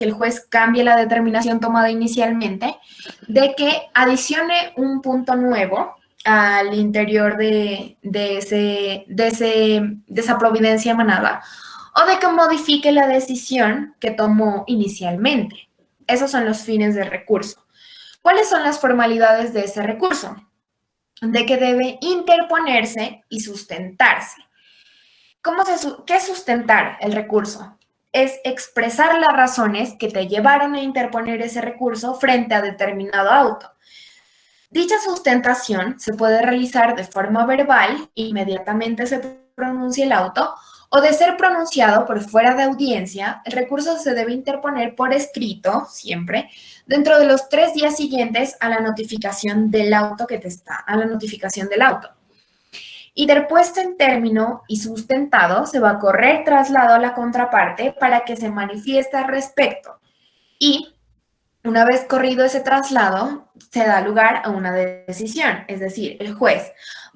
que el juez cambie la determinación tomada inicialmente, de que adicione un punto nuevo al interior de esa providencia emanada, o de que modifique la decisión que tomó inicialmente. Esos son los fines del recurso. ¿Cuáles son las formalidades de ese recurso? De que debe interponerse y sustentarse. ¿Qué es sustentar el recurso? Es expresar las razones que te llevaron a interponer ese recurso frente a determinado auto. Dicha sustentación se puede realizar de forma verbal, inmediatamente se pronuncia el auto, o de ser pronunciado por fuera de audiencia, el recurso se debe interponer por escrito, siempre, dentro de los 3 días siguientes a la notificación del auto Interpuesto en término y sustentado, se va a correr traslado a la contraparte para que se manifieste al respecto. Y una vez corrido ese traslado, se da lugar a una decisión, es decir, el juez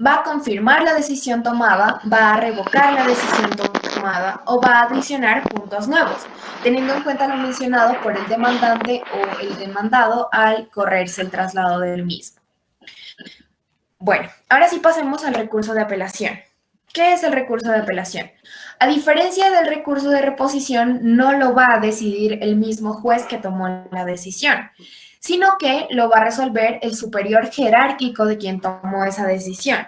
va a confirmar la decisión tomada, va a revocar la decisión tomada o va a adicionar puntos nuevos, teniendo en cuenta lo mencionado por el demandante o el demandado al correrse el traslado del mismo. Bueno, ahora sí pasemos al recurso de apelación. ¿Qué es el recurso de apelación? A diferencia del recurso de reposición, no lo va a decidir el mismo juez que tomó la decisión, sino que lo va a resolver el superior jerárquico de quien tomó esa decisión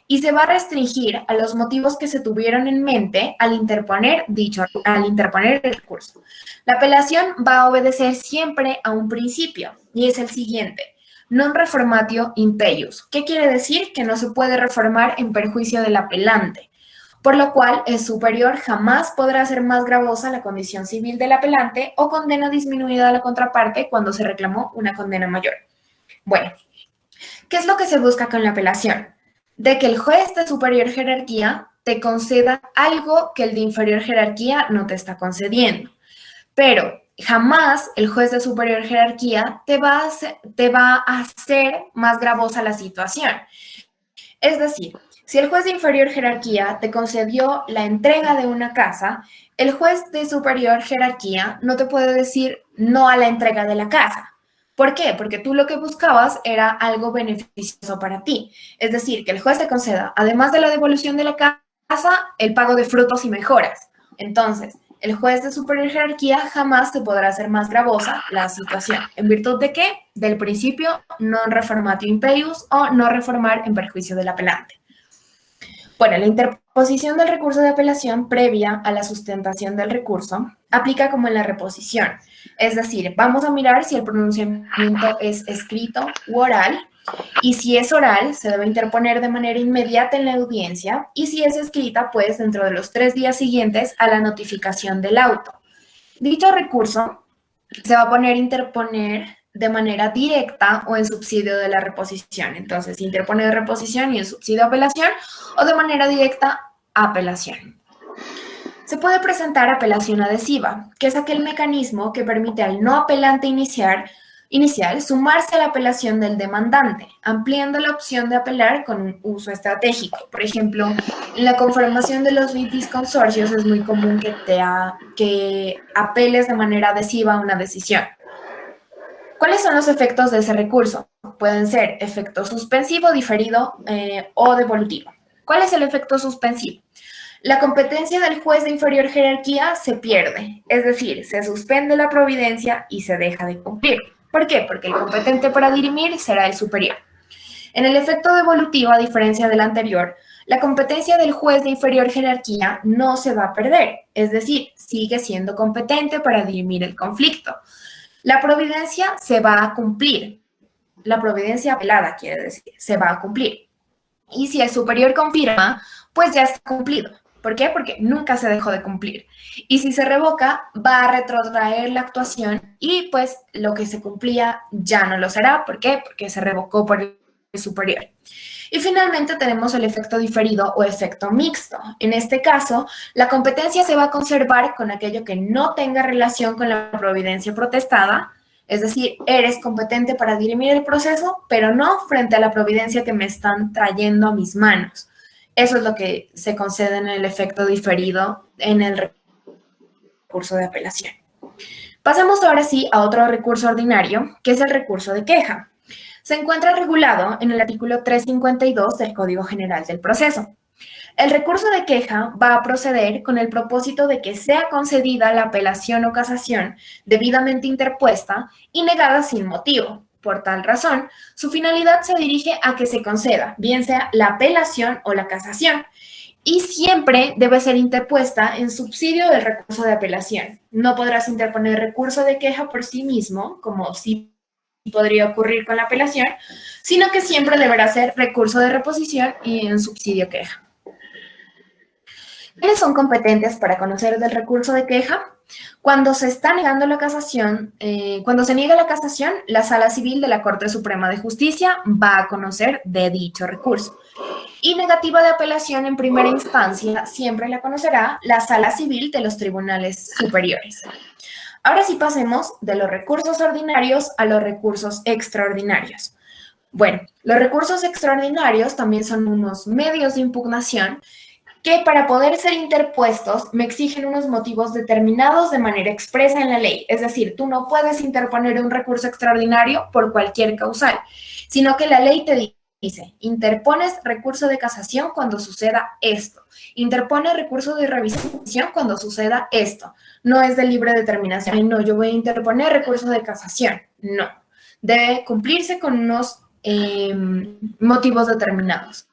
y se va a restringir a los motivos que se tuvieron en mente al interponer el recurso. La apelación va a obedecer siempre a un principio y es el siguiente: non reformatio impeius. ¿Qué quiere decir? Que no se puede reformar en perjuicio del apelante, por lo cual el superior jamás podrá hacer más gravosa la condición civil del apelante o condena disminuida a la contraparte cuando se reclamó una condena mayor. Bueno, ¿qué es lo que se busca con la apelación? De que el juez de superior jerarquía te conceda algo que el de inferior jerarquía no te está concediendo. Pero jamás el juez de superior jerarquía te va a hacer más gravosa la situación. Es decir, si el juez de inferior jerarquía te concedió la entrega de una casa, el juez de superior jerarquía no te puede decir no a la entrega de la casa. ¿Por qué? Porque tú lo que buscabas era algo beneficioso para ti. Es decir, que el juez te conceda, además de la devolución de la casa, el pago de frutos y mejoras. Entonces, el juez de superior jerarquía jamás te podrá hacer más gravosa la situación. ¿En virtud de qué? Del principio non reformatio impeius o no reformar en perjuicio del apelante. Bueno, la interposición del recurso de apelación previa a la sustentación del recurso aplica como en la reposición. Es decir, vamos a mirar si el pronunciamiento es escrito u oral, y si es oral, se debe interponer de manera inmediata en la audiencia, y si es escrita, pues dentro de los 3 días siguientes a la notificación del auto. Dicho recurso se va a poner a interponer de manera directa o en subsidio de la reposición. Entonces, interpone de reposición y en subsidio de apelación, o de manera directa apelación. Se puede presentar apelación adhesiva, que es aquel mecanismo que permite al no apelante inicial sumarse a la apelación del demandante, ampliando la opción de apelar con un uso estratégico. Por ejemplo, en la conformación de los litis consorcios es muy común que apeles de manera adhesiva a una decisión. ¿Cuáles son los efectos de ese recurso? Pueden ser efecto suspensivo, diferido o devolutivo. ¿Cuál es el efecto suspensivo? La competencia del juez de inferior jerarquía se pierde, es decir, se suspende la providencia y se deja de cumplir. ¿Por qué? Porque el competente para dirimir será el superior. En el efecto devolutivo, a diferencia del anterior, la competencia del juez de inferior jerarquía no se va a perder, es decir, sigue siendo competente para dirimir el conflicto. La providencia se va a cumplir. La providencia apelada, quiere decir, se va a cumplir. Y si el superior confirma, pues ya está cumplido. ¿Por qué? Porque nunca se dejó de cumplir. Y si se revoca, va a retrotraer la actuación y pues lo que se cumplía ya no lo será. ¿Por qué? Porque se revocó por el superior. Y finalmente tenemos el efecto diferido o efecto mixto. En este caso, la competencia se va a conservar con aquello que no tenga relación con la providencia protestada, es decir, eres competente para dirimir el proceso, pero no frente a la providencia que me están trayendo a mis manos. Eso es lo que se concede en el efecto diferido en el recurso de apelación. Pasemos ahora sí a otro recurso ordinario, que es el recurso de queja. Se encuentra regulado en el artículo 352 del Código General del Proceso. El recurso de queja va a proceder con el propósito de que sea concedida la apelación o casación debidamente interpuesta y negada sin motivo. Por tal razón, su finalidad se dirige a que se conceda, bien sea la apelación o la casación, y siempre debe ser interpuesta en subsidio del recurso de apelación. No podrás interponer recurso de queja por sí mismo, como sí podría ocurrir con la apelación, sino que siempre deberá ser recurso de reposición y en subsidio queja. ¿Quiénes son competentes para conocer del recurso de queja? Cuando se está negando la casación, cuando se niega la casación, la Sala Civil de la Corte Suprema de Justicia va a conocer de dicho recurso. Y negativa de apelación en primera instancia siempre la conocerá la Sala Civil de los Tribunales Superiores. Ahora sí pasemos de los recursos ordinarios a los recursos extraordinarios. Bueno, los recursos extraordinarios también son unos medios de impugnación que para poder ser interpuestos me exigen unos motivos determinados de manera expresa en la ley. Es decir, tú no puedes interponer un recurso extraordinario por cualquier causal, sino que la ley te dice, interpones recurso de casación cuando suceda esto, interpones recurso de revisión cuando suceda esto. No es de libre determinación. Ay, no, yo voy a interponer recurso de casación. No, debe cumplirse con unos motivos determinados.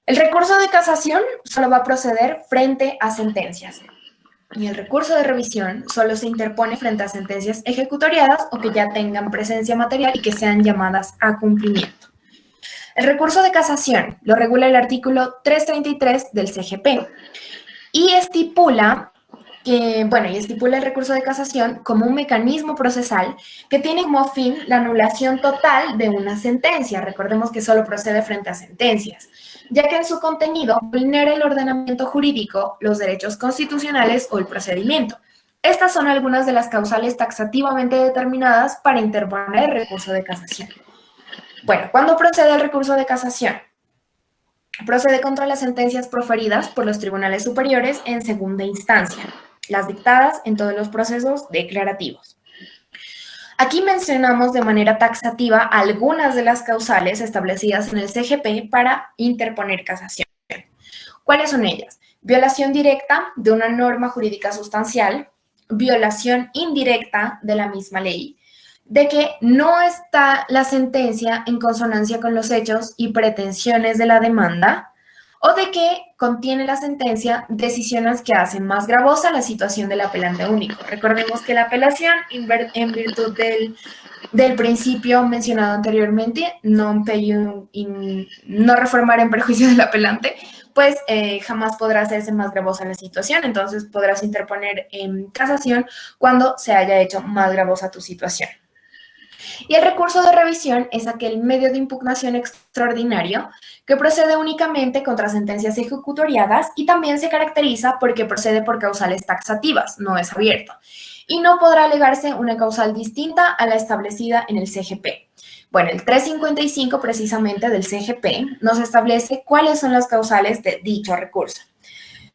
El recurso de casación solo va a proceder frente a sentencias y el recurso de revisión solo se interpone frente a sentencias ejecutoriadas o que ya tengan presencia material y que sean llamadas a cumplimiento. El recurso de casación lo regula el artículo 333 del CGP y estipula el recurso de casación como un mecanismo procesal que tiene como fin la anulación total de una sentencia. Recordemos que solo procede frente a sentencias, ya que en su contenido vulnera el ordenamiento jurídico, los derechos constitucionales o el procedimiento. Estas son algunas de las causales taxativamente determinadas para interponer el recurso de casación. Bueno, ¿cuándo procede el recurso de casación? Procede contra las sentencias proferidas por los tribunales superiores en segunda instancia, las dictadas en todos los procesos declarativos. Aquí mencionamos de manera taxativa algunas de las causales establecidas en el CGP para interponer casación. ¿Cuáles son ellas? Violación directa de una norma jurídica sustancial, violación indirecta de la misma ley, de que no está la sentencia en consonancia con los hechos y pretensiones de la demanda, o de que contiene la sentencia decisiones que hacen más gravosa la situación del apelante único. Recordemos que la apelación, en virtud del principio mencionado anteriormente, no reformar en perjuicio del apelante, pues jamás podrá hacerse más gravosa la situación, entonces podrás interponer en casación cuando se haya hecho más gravosa tu situación. Y el recurso de revisión es aquel medio de impugnación extraordinario que procede únicamente contra sentencias ejecutoriadas y también se caracteriza porque procede por causales taxativas, no es abierto, y no podrá alegarse una causal distinta a la establecida en el CGP. Bueno, el 355 precisamente del CGP nos establece cuáles son las causales de dicho recurso.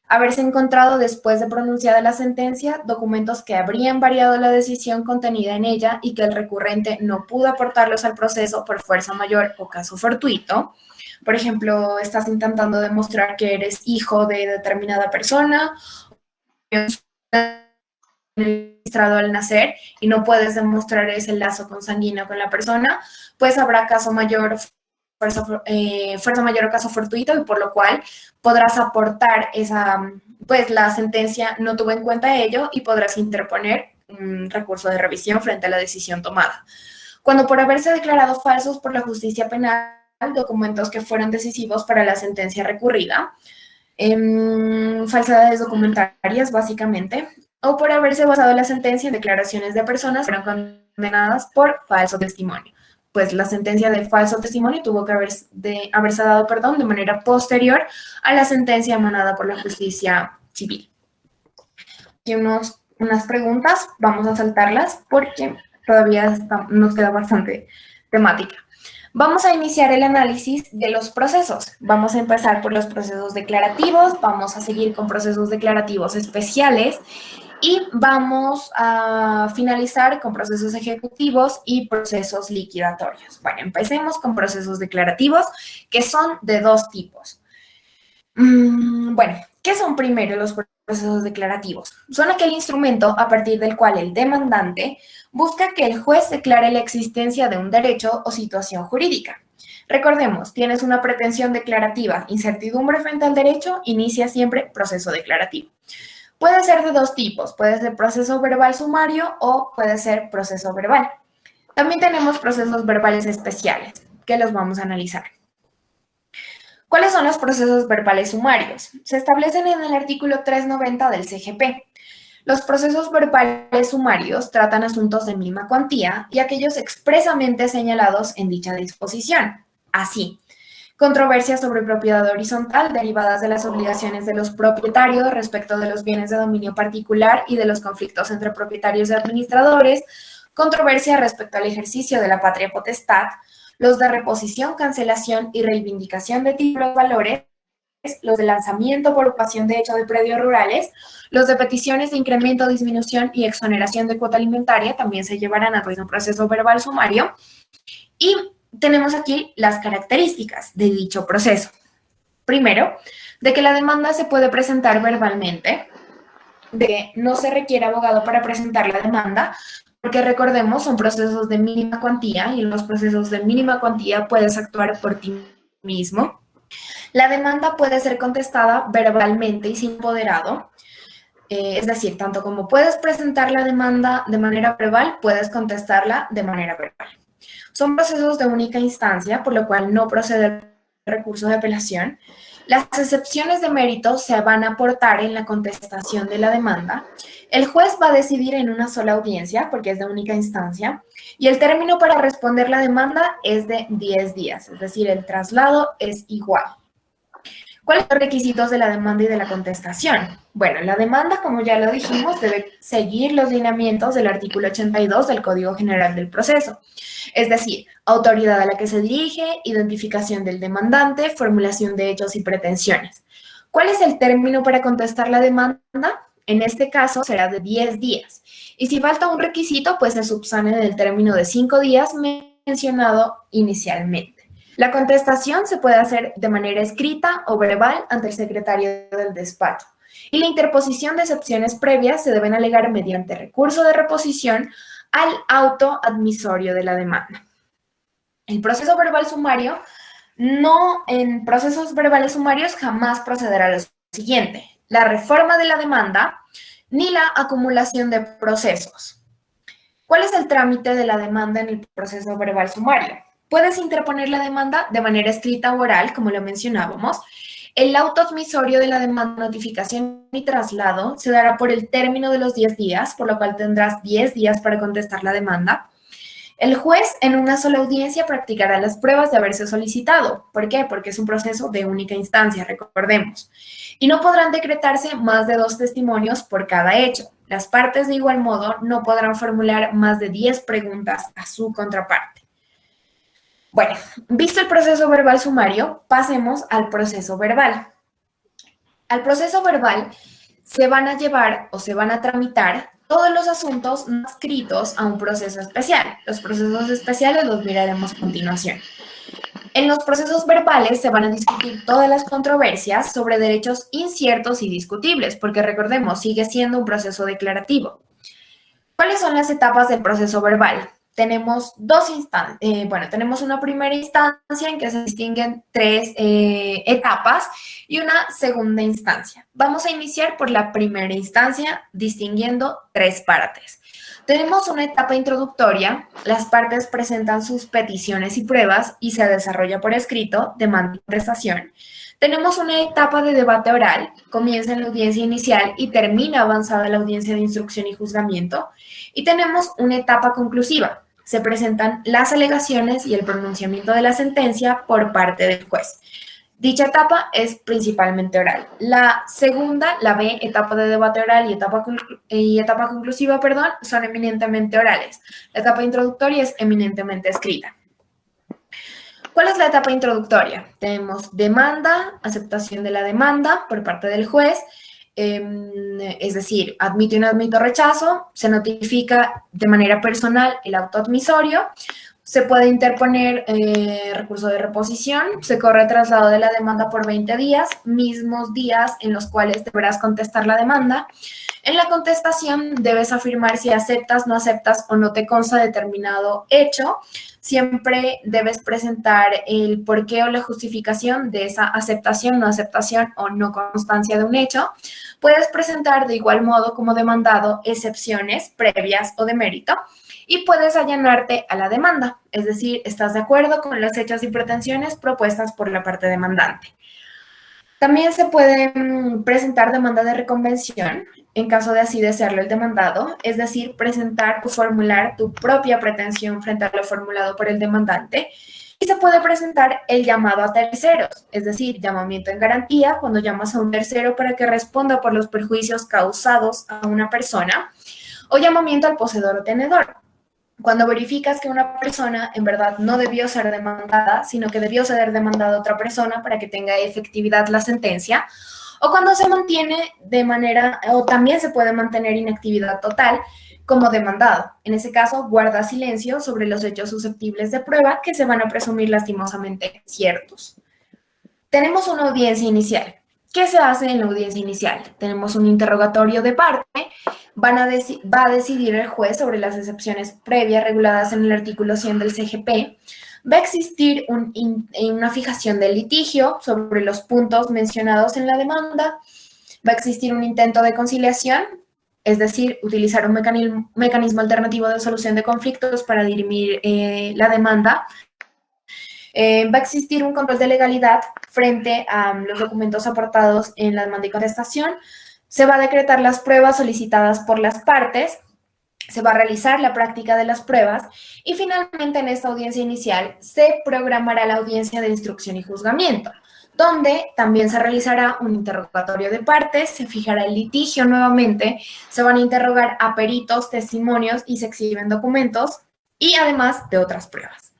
Haberse encontrado después de pronunciada la sentencia documentos que habrían variado la decisión contenida en ella y que el recurrente no pudo aportarlos al proceso por fuerza mayor o caso fortuito. Por ejemplo, estás intentando demostrar que eres hijo de determinada persona, registrado al nacer y no puedes demostrar ese lazo consanguíneo con la persona, pues habrá caso mayor, fuerza mayor o caso fortuito, y por lo cual podrás aportar la sentencia no tuvo en cuenta ello y podrás interponer un recurso de revisión frente a la decisión tomada. Cuando por haberse declarado falsos por la justicia penal documentos que fueron decisivos para la sentencia recurrida, falsedades documentarias básicamente, o por haberse basado la sentencia en declaraciones de personas que fueron condenadas por falso testimonio. Pues la sentencia de falso testimonio tuvo que haberse dado de manera posterior a la sentencia emanada por la justicia civil. Aquí unas preguntas, vamos a saltarlas porque todavía nos queda bastante temática. Vamos a iniciar el análisis de los procesos. Vamos a empezar por los procesos declarativos, vamos a seguir con procesos declarativos especiales Y vamos a finalizar con procesos ejecutivos y procesos liquidatorios. Bueno, empecemos con procesos declarativos, que son de dos tipos. Bueno, ¿qué son primero los procesos declarativos? Son aquel instrumento a partir del cual el demandante busca que el juez declare la existencia de un derecho o situación jurídica. Recordemos, tienes una pretensión declarativa, incertidumbre frente al derecho, inicia siempre proceso declarativo. Puede ser de dos tipos, puede ser proceso verbal sumario o puede ser proceso verbal. También tenemos procesos verbales especiales, que los vamos a analizar. ¿Cuáles son los procesos verbales sumarios? Se establecen en el artículo 390 del CGP. Los procesos verbales sumarios tratan asuntos de mínima cuantía y aquellos expresamente señalados en dicha disposición. Así, controversias sobre propiedad horizontal derivadas de las obligaciones de los propietarios respecto de los bienes de dominio particular y de los conflictos entre propietarios y administradores, controversia respecto al ejercicio de la patria potestad, los de reposición, cancelación y reivindicación de títulos valores, los de lanzamiento por ocupación de hecho de predios rurales, los de peticiones de incremento, disminución y exoneración de cuota alimentaria también se llevarán a través de un proceso verbal sumario. Y tenemos aquí las características de dicho proceso. Primero, de que la demanda se puede presentar verbalmente, de que no se requiere abogado para presentar la demanda, porque recordemos, son procesos de mínima cuantía y en los procesos de mínima cuantía puedes actuar por ti mismo. La demanda puede ser contestada verbalmente y sin apoderado, es decir, tanto como puedes presentar la demanda de manera verbal, puedes contestarla de manera verbal. Son procesos de única instancia, por lo cual no procede el recurso de apelación. Las excepciones de mérito se van a aportar en la contestación de la demanda. El juez va a decidir en una sola audiencia, porque es de única instancia, y el término para responder la demanda es de 10 días, es decir, el traslado es igual. ¿Cuáles son los requisitos de la demanda y de la contestación? Bueno, la demanda, como ya lo dijimos, debe seguir los lineamientos del artículo 82 del Código General del Proceso. Es decir, autoridad a la que se dirige, identificación del demandante, formulación de hechos y pretensiones. ¿Cuál es el término para contestar la demanda? En este caso será de 10 días. Y si falta un requisito, pues se subsane del término de 5 días mencionado inicialmente. La contestación se puede hacer de manera escrita o verbal ante el secretario del despacho. Y la interposición de excepciones previas se deben alegar mediante recurso de reposición al auto admisorio de la demanda. El proceso verbal sumario, en procesos verbales sumarios jamás procederá lo siguiente: la reforma de la demanda ni la acumulación de procesos. ¿Cuál es el trámite de la demanda en el proceso verbal sumario? Puedes interponer la demanda de manera escrita o oral, como lo mencionábamos. El auto admisorio de la demanda, notificación y traslado se dará por el término de los 10 días, por lo cual tendrás 10 días para contestar la demanda. El juez en una sola audiencia practicará las pruebas de haberse solicitado. ¿Por qué? Porque es un proceso de única instancia, recordemos. Y no podrán decretarse más de 2 testimonios por cada hecho. Las partes, de igual modo, no podrán formular más de 10 preguntas a su contraparte. Bueno, visto el proceso verbal sumario, pasemos al proceso verbal. Al proceso verbal se van a llevar o se van a tramitar todos los asuntos no adscritos a un proceso especial. Los procesos especiales los miraremos a continuación. En los procesos verbales se van a discutir todas las controversias sobre derechos inciertos y discutibles, porque recordemos, sigue siendo un proceso declarativo. ¿Cuáles son las etapas del proceso verbal? Tenemos tenemos una primera instancia en que se distinguen 3 etapas y una segunda instancia. Vamos a iniciar por la primera instancia, distinguiendo 3 partes. Tenemos una etapa introductoria, las partes presentan sus peticiones y pruebas y se desarrolla por escrito, demanda y prestación. Tenemos una etapa de debate oral, comienza en la audiencia inicial y termina avanzada la audiencia de instrucción y juzgamiento. Y tenemos una etapa conclusiva, se presentan las alegaciones y el pronunciamiento de la sentencia por parte del juez. Dicha etapa es principalmente oral. La segunda, la B, etapa de debate oral y etapa conclusiva, son eminentemente orales. La etapa introductoria es eminentemente escrita. ¿Cuál es la etapa introductoria? Tenemos demanda, aceptación de la demanda por parte del juez, es decir, admito y no admito rechazo, se notifica de manera personal el auto admisorio, se puede interponer recurso de reposición, se corre traslado de la demanda por 20 días, mismos días en los cuales deberás contestar la demanda. En la contestación debes afirmar si aceptas, no aceptas o no te consta determinado hecho. Siempre debes presentar el porqué o la justificación de esa aceptación, no aceptación o no constancia de un hecho. Puedes presentar de igual modo como demandado excepciones previas o de mérito y puedes allanarte a la demanda, es decir, estás de acuerdo con los hechos y pretensiones propuestas por la parte demandante. También se puede presentar demanda de reconvención en caso de así desearlo el demandado, es decir, presentar o formular tu propia pretensión frente a lo formulado por el demandante. Y se puede presentar el llamado a terceros, es decir, llamamiento en garantía, cuando llamas a un tercero para que responda por los perjuicios causados a una persona, o llamamiento al poseedor o tenedor, cuando verificas que una persona en verdad no debió ser demandada, sino que debió ser demandada a otra persona para que tenga efectividad la sentencia, o cuando se mantiene de manera, o también se puede mantener inactividad total como demandado. En ese caso, guarda silencio sobre los hechos susceptibles de prueba que se van a presumir lastimosamente ciertos. Tenemos una audiencia inicial. ¿Qué se hace en la audiencia inicial? Tenemos un interrogatorio de parte, va a decidir el juez sobre las excepciones previas reguladas en el artículo 100 del CGP. Va a existir una fijación del litigio sobre los puntos mencionados en la demanda. Va a existir un intento de conciliación, es decir, utilizar un mecanismo alternativo de solución de conflictos para dirimir la demanda. Va a existir un control de legalidad frente a los documentos aportados en la demanda y contestación. Se va a decretar las pruebas solicitadas por las partes. Se va a realizar la práctica de las pruebas y finalmente en esta audiencia inicial se programará la audiencia de instrucción y juzgamiento, donde también se realizará un interrogatorio de partes, se fijará el litigio nuevamente, se van a interrogar a peritos, testimonios y se exhiben documentos y además de otras pruebas.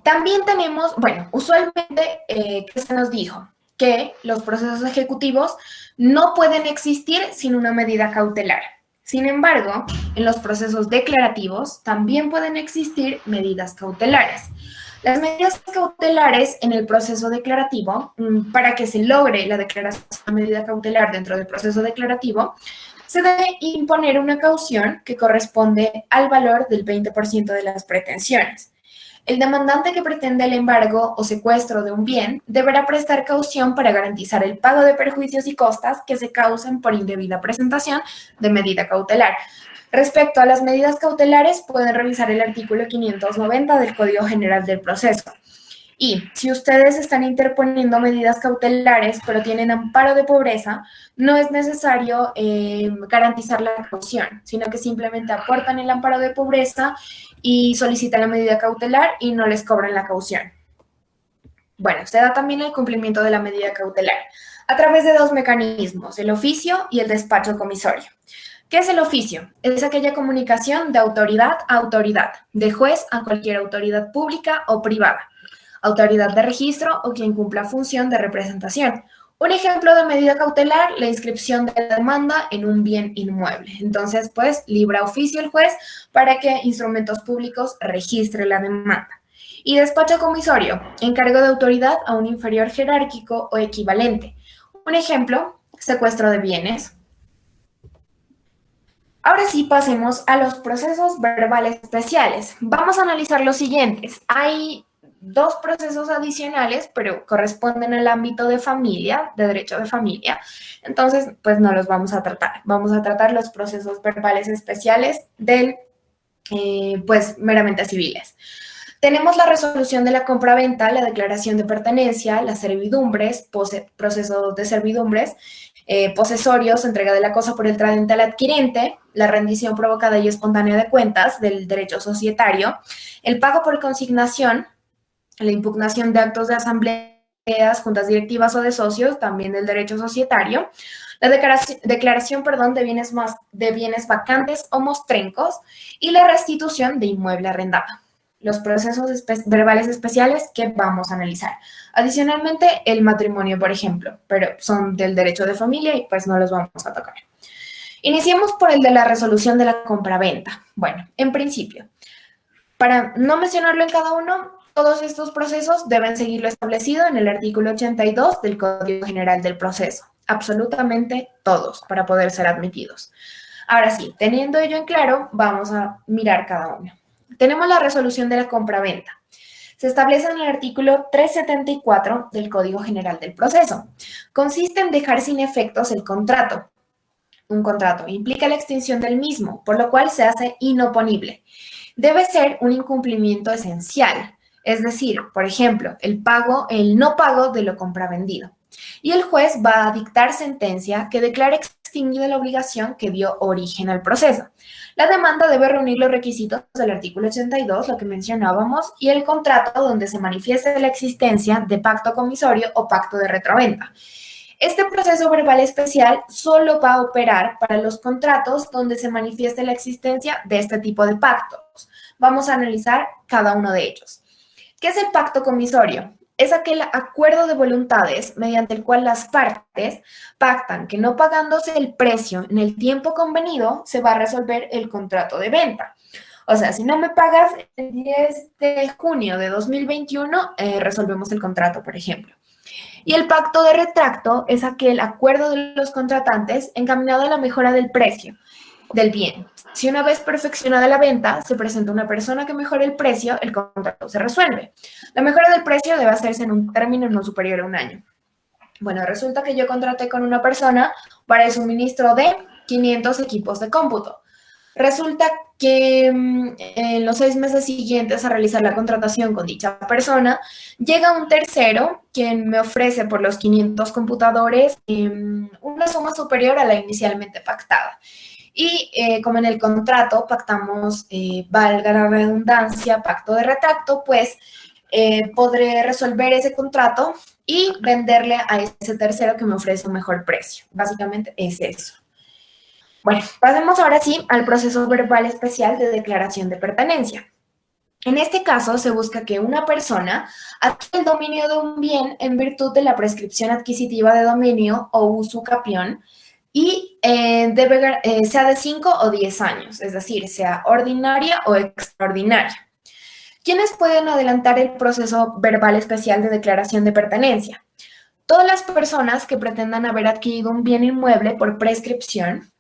También tenemos, bueno, usualmente, ¿qué se nos dijo? Que los procesos ejecutivos no pueden existir sin una medida cautelar. Sin embargo, en los procesos declarativos también pueden existir medidas cautelares. Las medidas cautelares en el proceso declarativo, para que se logre la declaración de medida cautelar dentro del proceso declarativo, se debe imponer una caución que corresponde al valor del 20% de las pretensiones. El demandante que pretende el embargo o secuestro de un bien deberá prestar caución para garantizar el pago de perjuicios y costas que se causen por indebida presentación de medida cautelar. Respecto a las medidas cautelares, pueden revisar el artículo 590 del Código General del Proceso. Y si ustedes están interponiendo medidas cautelares, pero tienen amparo de pobreza, no es necesario garantizar la caución, sino que simplemente aportan el amparo de pobreza y solicitan la medida cautelar y no les cobran la caución. Bueno, se da también el cumplimiento de la medida cautelar a través de dos mecanismos, el oficio y el despacho comisorio. ¿Qué es el oficio? Es aquella comunicación de autoridad a autoridad, de juez a cualquier autoridad pública o privada, autoridad de registro o quien cumpla función de representación. Un ejemplo de medida cautelar, la inscripción de la demanda en un bien inmueble. Entonces, pues, libra oficio el juez para que Instrumentos Públicos registre la demanda. Y despacho comisorio, encargo de autoridad a un inferior jerárquico o equivalente. Un ejemplo, secuestro de bienes. Ahora sí pasemos a los procesos verbales especiales. Vamos a analizar los siguientes. Hay dos procesos adicionales, pero corresponden al ámbito de familia, de derecho de familia. Entonces, pues no los vamos a tratar. Vamos a tratar los procesos verbales especiales pues meramente civiles. Tenemos la resolución de la compra-venta, la declaración de pertenencia, las servidumbres, procesos de servidumbres, posesorios, entrega de la cosa por el tradente al adquirente, la rendición provocada y espontánea de cuentas del derecho societario, el pago por consignación, la impugnación de actos de asambleas, juntas directivas o de socios, también del derecho societario, la declaración de bienes vacantes o mostrencos y la restitución de inmueble arrendado. los procesos verbales especiales que vamos a analizar. Adicionalmente, el matrimonio, por ejemplo, pero son del derecho de familia y pues no los vamos a tocar. Iniciemos por el de la resolución de la compraventa. Bueno, en principio, para no mencionarlo en cada uno, todos estos procesos deben seguir lo establecido en el artículo 82 del Código General del Proceso. Absolutamente todos, para poder ser admitidos. Ahora sí, teniendo ello en claro, vamos a mirar cada uno. Tenemos la resolución de la compraventa. Se establece en el artículo 374 del Código General del Proceso. Consiste en dejar sin efectos el contrato. Un contrato implica la extinción del mismo, por lo cual se hace inoponible. Debe ser un incumplimiento esencial, es decir, por ejemplo, el no pago de lo compravendido. Y el juez va a dictar sentencia que declare extinguida la obligación que dio origen al proceso. La demanda debe reunir los requisitos del artículo 82, lo que mencionábamos, y el contrato donde se manifieste la existencia de pacto comisorio o pacto de retroventa. Este proceso verbal especial solo va a operar para los contratos donde se manifieste la existencia de este tipo de pactos. Vamos a analizar cada uno de ellos. ¿Qué es el pacto comisorio? Es aquel acuerdo de voluntades mediante el cual las partes pactan que no pagándose el precio en el tiempo convenido, se va a resolver el contrato de venta. O sea, si no me pagas el 10 de junio de 2021, resolvemos el contrato, por ejemplo. Y el pacto de retracto es aquel acuerdo de los contratantes encaminado a la mejora del precio del bien. Si una vez perfeccionada la venta, se presenta una persona que mejore el precio, el contrato se resuelve. La mejora del precio debe hacerse en un término no superior a un año. Bueno, resulta que yo contraté con una persona para el suministro de 500 equipos de cómputo. Resulta que en los 6 meses siguientes a realizar la contratación con dicha persona, llega un tercero quien me ofrece por los 500 computadores una suma superior a la inicialmente pactada. Y como en el contrato pactamos, valga la redundancia, pacto de retracto, pues podré resolver ese contrato y venderle a ese tercero que me ofrece un mejor precio. Básicamente es eso. Bueno, pasemos ahora sí al proceso verbal especial de declaración de pertenencia. En este caso, se busca que una persona adquiera el dominio de un bien en virtud de la prescripción adquisitiva de dominio o usucapión y sea de 5 o 10 años, es decir, sea ordinaria o extraordinaria. ¿Quiénes pueden adelantar el proceso verbal especial de declaración de pertenencia? Todas las personas que pretendan haber adquirido un bien inmueble por prescripción,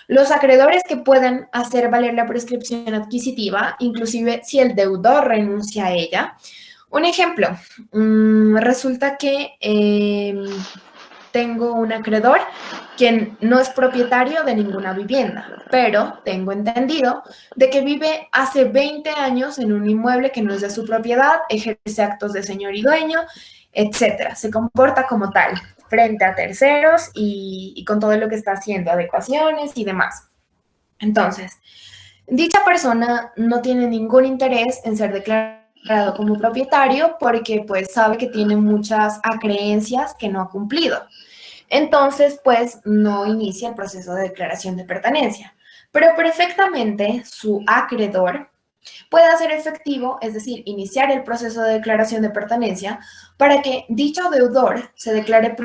los acreedores que pueden hacer valer la prescripción adquisitiva, inclusive si el deudor renuncia a ella. Un ejemplo, resulta que tengo un acreedor quien no es propietario de ninguna vivienda, pero tengo entendido de que vive hace 20 años en un inmueble que no es de su propiedad, ejerce actos de señor y dueño, etcétera. Se comporta como tal frente a terceros y con todo lo que está haciendo, adecuaciones y demás. Entonces, dicha persona no tiene ningún interés en ser declarado como propietario porque pues sabe que tiene muchas acreencias que no ha cumplido. Entonces, pues no inicia el proceso de declaración de pertenencia. Pero perfectamente su acreedor puede hacer efectivo, es decir, iniciar el proceso de declaración de pertenencia para que dicho deudor se declare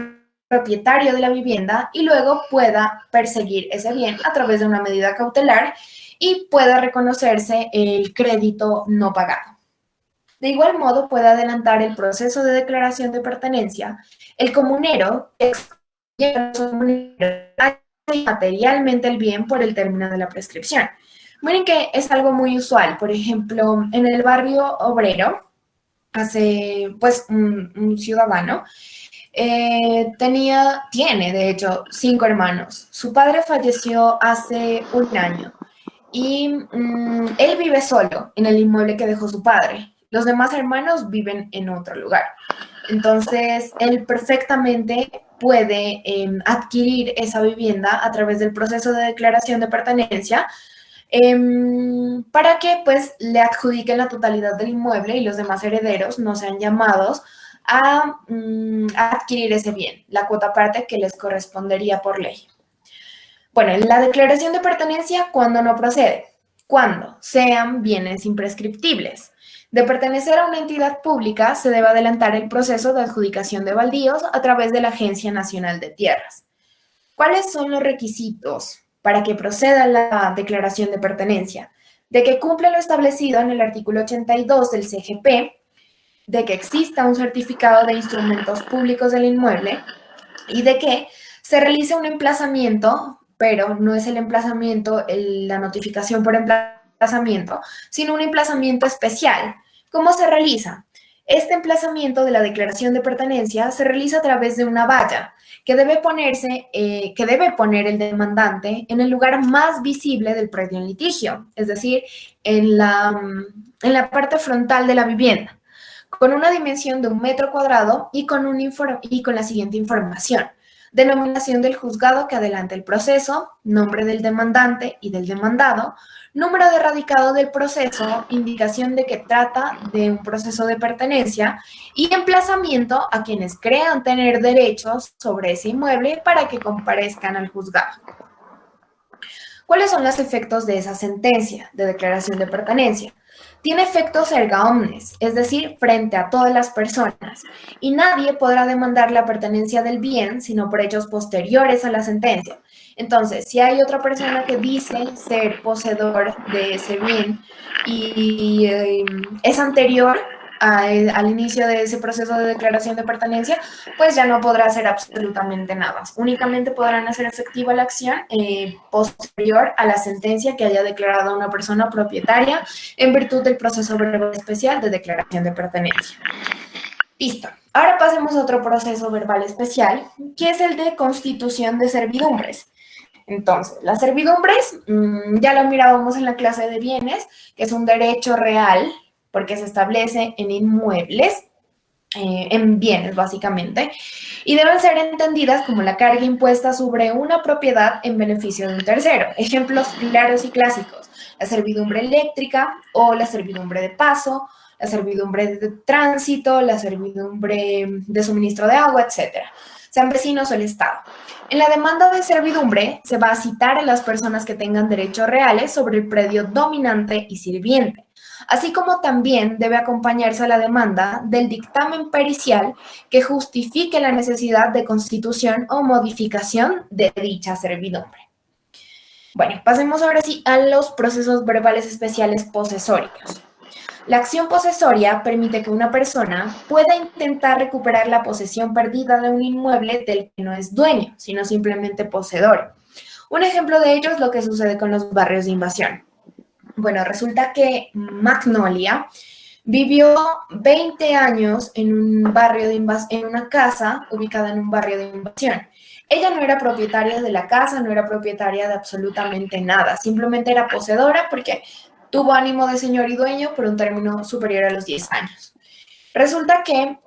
propietario de la vivienda y luego pueda perseguir ese bien a través de una medida cautelar y pueda reconocerse el crédito no pagado. De igual modo, puede adelantar el proceso de declaración de pertenencia el comunero materialmente el bien por el término de la prescripción. Miren que es algo muy usual. Por ejemplo, en el barrio obrero, pues un ciudadano tiene de hecho 5 hermanos. Su padre falleció hace un año y él vive solo en el inmueble que dejó su padre. Los demás hermanos viven en otro lugar. Entonces, él perfectamente puede adquirir esa vivienda a través del proceso de declaración de pertenencia para que pues le adjudiquen la totalidad del inmueble y los demás herederos no sean llamados a adquirir ese bien, la cuota parte que les correspondería por ley. Bueno, la declaración de pertenencia, ¿cuándo no procede? cuando sean bienes imprescriptibles. De pertenecer a una entidad pública, se debe adelantar el proceso de adjudicación de baldíos a través de la Agencia Nacional de Tierras. ¿Cuáles son los requisitos para que proceda la declaración de pertenencia? De que cumple lo establecido en el artículo 82 del CGP, de que exista un certificado de instrumentos públicos del inmueble y de que se realice un emplazamiento, pero no es el emplazamiento, la notificación por emplazamiento, sino un emplazamiento especial. ¿Cómo se realiza? Este emplazamiento de la declaración de pertenencia se realiza a través de una valla que debe poner el demandante en el lugar más visible del predio en litigio, es decir, en la parte frontal de la vivienda, con una dimensión de 1 metro cuadrado y con la siguiente información: denominación del juzgado que adelanta el proceso, nombre del demandante y del demandado, número de radicado del proceso, indicación de que trata de un proceso de pertenencia y emplazamiento a quienes crean tener derechos sobre ese inmueble para que comparezcan al juzgado. ¿Cuáles son los efectos de esa sentencia de declaración de pertenencia? Tiene efectos erga omnes, es decir, frente a todas las personas, y nadie podrá demandar la pertenencia del bien sino por hechos posteriores a la sentencia. Entonces, si hay otra persona que dice ser poseedor de ese bien y es anterior al inicio de ese proceso de declaración de pertenencia, pues ya no podrá hacer absolutamente nada. Únicamente podrán hacer efectiva la acción posterior a la sentencia que haya declarado una persona propietaria en virtud del proceso verbal especial de declaración de pertenencia. Listo. Ahora pasemos a otro proceso verbal especial, que es el de constitución de servidumbres. Entonces, las servidumbres, ya lo mirábamos en la clase de bienes, que es un derecho real porque se establece en inmuebles, en bienes básicamente, y deben ser entendidas como la carga impuesta sobre una propiedad en beneficio de un tercero. Ejemplos claros y clásicos: la servidumbre eléctrica o la servidumbre de paso, la servidumbre de tránsito, la servidumbre de suministro de agua, etc. Sean vecinos o el Estado. En la demanda de servidumbre se va a citar a las personas que tengan derechos reales sobre el predio dominante y sirviente, así como también debe acompañarse a la demanda del dictamen pericial que justifique la necesidad de constitución o modificación de dicha servidumbre. Bueno, pasemos ahora sí a los procesos verbales especiales posesorios. La acción posesoria permite que una persona pueda intentar recuperar la posesión perdida de un inmueble del que no es dueño, sino simplemente poseedor. Un ejemplo de ello es lo que sucede con los barrios de invasión. Bueno, resulta que Magnolia vivió 20 años en un barrio de en una casa ubicada en un barrio de invasión. Ella no era propietaria de la casa, no era propietaria de absolutamente nada, simplemente era poseedora porque tuvo ánimo de señor y dueño por un término superior a los 10 años. Resulta que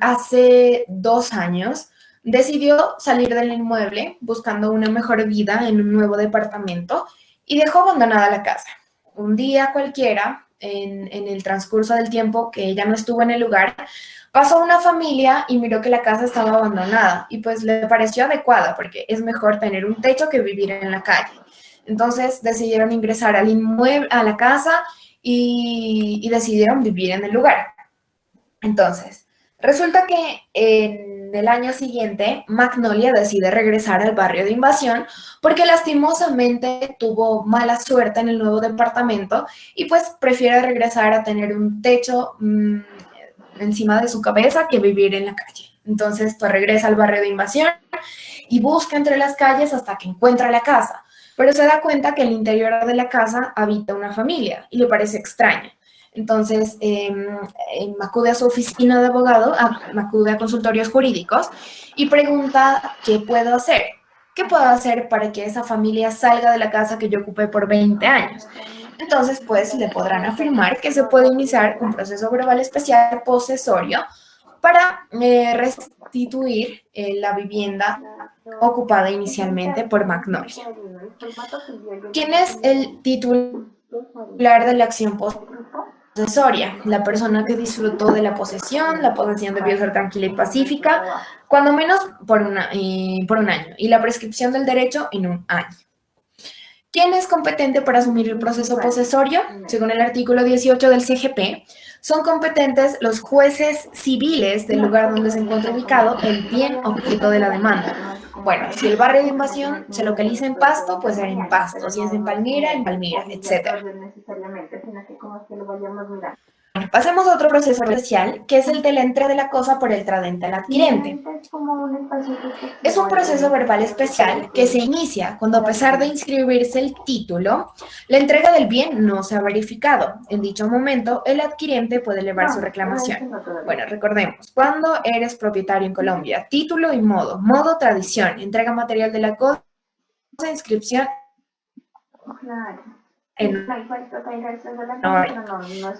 hace 2 años decidió salir del inmueble buscando una mejor vida en un nuevo departamento y dejó abandonada la casa. Un día cualquiera, en el transcurso del tiempo que ella no estuvo en el lugar, pasó una familia y miró que la casa estaba abandonada y pues le pareció adecuada porque es mejor tener un techo que vivir en la calle. Entonces decidieron ingresar al inmueble, a la casa y decidieron vivir en el lugar. Entonces, resulta que en el año siguiente, Magnolia decide regresar al barrio de invasión porque lastimosamente tuvo mala suerte en el nuevo departamento y pues prefiere regresar a tener un techo encima de su cabeza que vivir en la calle. Entonces, pues regresa al barrio de invasión y busca entre las calles hasta que encuentra la casa, pero se da cuenta que en el interior de la casa habita una familia y le parece extraño. Entonces, acude a su oficina de abogado, acude a consultorios jurídicos y pregunta qué puedo hacer. ¿Qué puedo hacer para que esa familia salga de la casa que yo ocupé por 20 años? Entonces, pues, le podrán afirmar que se puede iniciar un proceso verbal especial posesorio para restituir la vivienda ocupada inicialmente por Magnolia. ¿Quién es el titular de la acción posesoria? La persona que disfrutó de la posesión debió ser tranquila y pacífica, cuando menos por un año, y la prescripción del derecho en 1 año. ¿Quién es competente para asumir el proceso posesorio? Según el artículo 18 del CGP, son competentes los jueces civiles del lugar donde se encuentra ubicado el bien objeto de la demanda. Bueno, si el barrio de invasión se localiza en Pasto, pues será en Pasto. Si es en Palmira, etc. Pasemos a otro proceso especial, que es el de la entrega de la cosa por el tradente al adquirente. Es un proceso verbal especial que se inicia cuando, a pesar de inscribirse el título, la entrega del bien no se ha verificado. En dicho momento, el adquirente puede elevar su reclamación. Bueno, recordemos, cuando eres propietario en Colombia, título y modo. Modo, tradición, entrega material de la cosa, inscripción en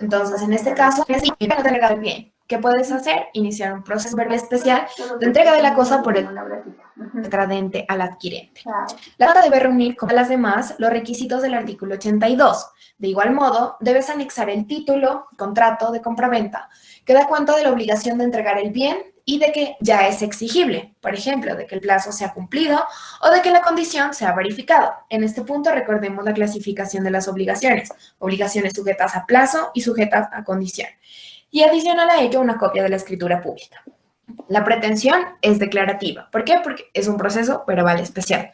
entonces, en este caso, el bien. ¿Qué puedes hacer? Iniciar un proceso verbal especial de entrega de la cosa por el tradente al adquirente. La nota debe reunir, como las demás, los requisitos del artículo 82. De igual modo, debes anexar el título, contrato de compraventa, que da cuenta de la obligación de entregar el bien y de que ya es exigible, por ejemplo, de que el plazo se ha cumplido o de que la condición se ha verificado. En este punto recordemos la clasificación de las obligaciones. Obligaciones sujetas a plazo y sujetas a condición. Y adicional a ello, una copia de la escritura pública. La pretensión es declarativa. ¿Por qué? Porque es un proceso verbal especial.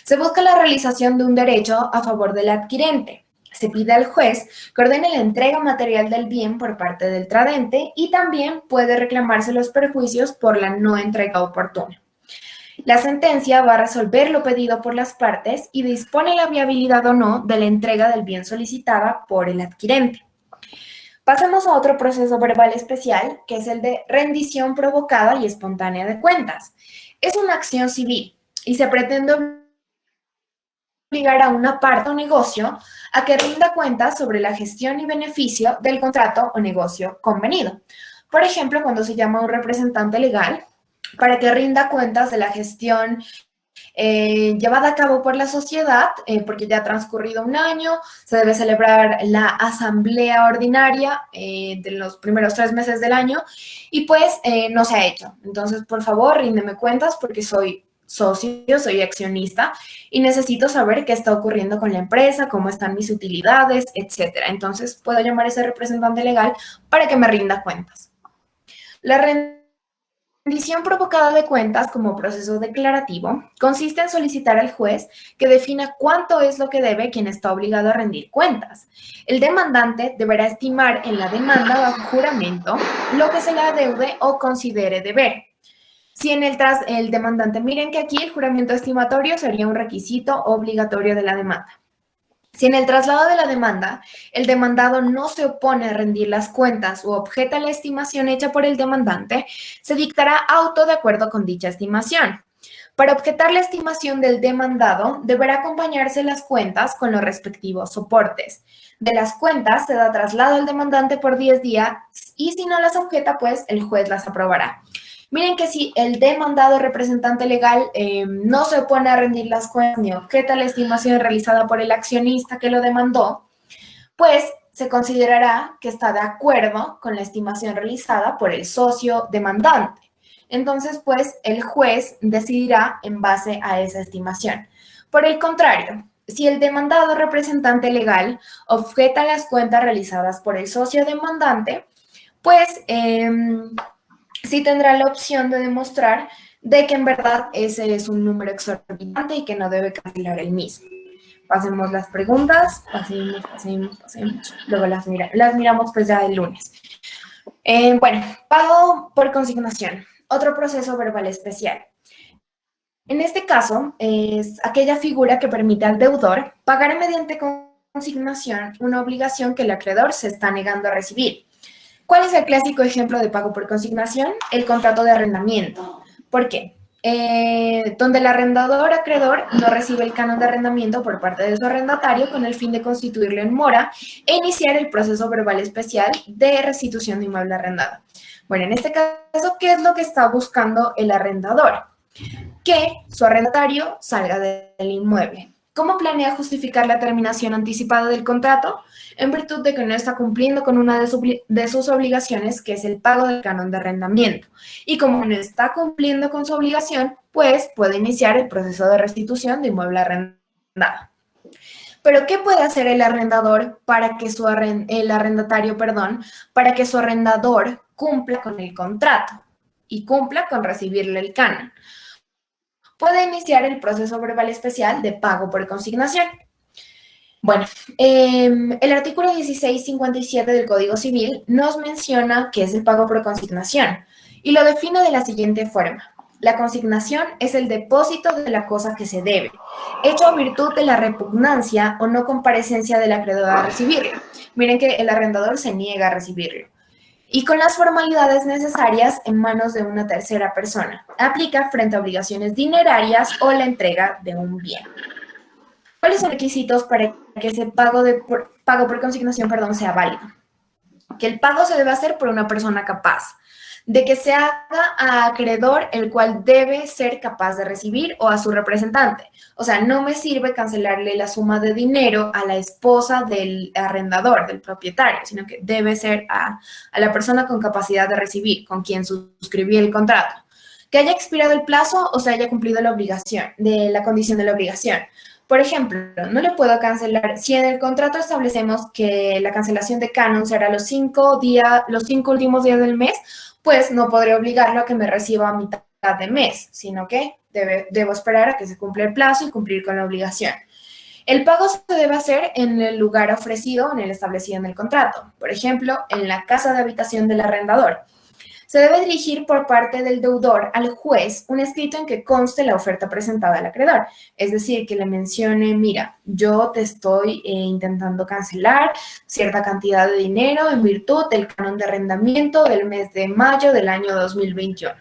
Se busca la realización de un derecho a favor del adquirente. Se pide al juez que ordene la entrega material del bien por parte del tradente y también puede reclamarse los perjuicios por la no entrega oportuna. La sentencia va a resolver lo pedido por las partes y dispone la viabilidad o no de la entrega del bien solicitada por el adquirente. Pasemos a otro proceso verbal especial, que es el de rendición provocada y espontánea de cuentas. Es una acción civil y se pretende obligar a una parte o negocio a que rinda cuentas sobre la gestión y beneficio del contrato o negocio convenido. Por ejemplo, cuando se llama a un representante legal para que rinda cuentas de la gestión llevada a cabo por la sociedad, porque ya ha transcurrido un año, se debe celebrar la asamblea ordinaria de los primeros 3 meses del año y pues no se ha hecho. Entonces, por favor, ríndeme cuentas porque soy socio, soy accionista y necesito saber qué está ocurriendo con la empresa, cómo están mis utilidades, etcétera. Entonces, puedo llamar a ese representante legal para que me rinda cuentas. La rendición provocada de cuentas como proceso declarativo consiste en solicitar al juez que defina cuánto es lo que debe quien está obligado a rendir cuentas. El demandante deberá estimar en la demanda bajo juramento lo que se le adeude o considere deber. Si en el demandante, miren que aquí el juramento estimatorio sería un requisito obligatorio de la demanda. Si en el traslado de la demanda, el demandado no se opone a rendir las cuentas o objeta la estimación hecha por el demandante, se dictará auto de acuerdo con dicha estimación. Para objetar la estimación del demandado, deberá acompañarse las cuentas con los respectivos soportes. De las cuentas se da traslado al demandante por 10 días y si no las objeta, pues el juez las aprobará. Miren que si el demandado representante legal no se opone a rendir las cuentas ni objeta la estimación realizada por el accionista que lo demandó, pues se considerará que está de acuerdo con la estimación realizada por el socio demandante. Entonces, pues el juez decidirá en base a esa estimación. Por el contrario, si el demandado representante legal objeta las cuentas realizadas por el socio demandante, pues sí tendrá la opción de demostrar de que en verdad ese es un número exorbitante y que no debe cancelar el mismo. Pasemos las preguntas, pasemos. Luego las miramos pues ya el lunes. Bueno, pago por consignación. Otro proceso verbal especial. En este caso, es aquella figura que permite al deudor pagar mediante consignación una obligación que el acreedor se está negando a recibir. ¿Cuál es el clásico ejemplo de pago por consignación? El contrato de arrendamiento. ¿Por qué? Donde el arrendador acreedor no recibe el canon de arrendamiento por parte de su arrendatario con el fin de constituirlo en mora e iniciar el proceso verbal especial de restitución de inmueble arrendado. Bueno, en este caso, ¿qué es lo que está buscando el arrendador? Que su arrendatario salga del inmueble. ¿Cómo planea justificar la terminación anticipada del contrato? En virtud de que no está cumpliendo con una de sus obligaciones, que es el pago del canon de arrendamiento. Y como no está cumpliendo con su obligación, pues puede iniciar el proceso de restitución de inmueble arrendado. Pero ¿qué puede hacer el arrendador para que el arrendatario, perdón, para que su arrendador cumpla con el contrato y cumpla con recibirle el canon? Puede iniciar el proceso verbal especial de pago por consignación. Bueno, el artículo 1657 del Código Civil nos menciona qué es el pago por consignación y lo define de la siguiente forma. La consignación es el depósito de la cosa que se debe, hecho a virtud de la repugnancia o no comparecencia del acreedor a recibirlo. Miren que el arrendador se niega a recibirlo. Y con las formalidades necesarias en manos de una tercera persona. Aplica frente a obligaciones dinerarias o la entrega de un bien. ¿Cuáles son los requisitos para que ese pago por consignación, sea válido? Que el pago se debe hacer por una persona capaz, de que se haga a acreedor el cual debe ser capaz de recibir o a su representante. O sea, no me sirve cancelarle la suma de dinero a la esposa del arrendador, del propietario, sino que debe ser a la persona con capacidad de recibir, con quien suscribí el contrato. Que haya expirado el plazo o se haya cumplido la obligación, de la condición de la obligación. Por ejemplo, no le puedo cancelar, si en el contrato establecemos que la cancelación de canon será los 5 últimos días del mes, pues no podré obligarlo a que me reciba a mitad de mes, sino que debo esperar a que se cumpla el plazo y cumplir con la obligación. El pago se debe hacer en el lugar ofrecido, en el establecido en el contrato, por ejemplo, en la casa de habitación del arrendador. Se debe dirigir por parte del deudor al juez un escrito en que conste la oferta presentada al acreedor. Es decir, que le mencione, mira, yo te estoy intentando cancelar cierta cantidad de dinero en virtud del canon de arrendamiento del mes de mayo del año 2021.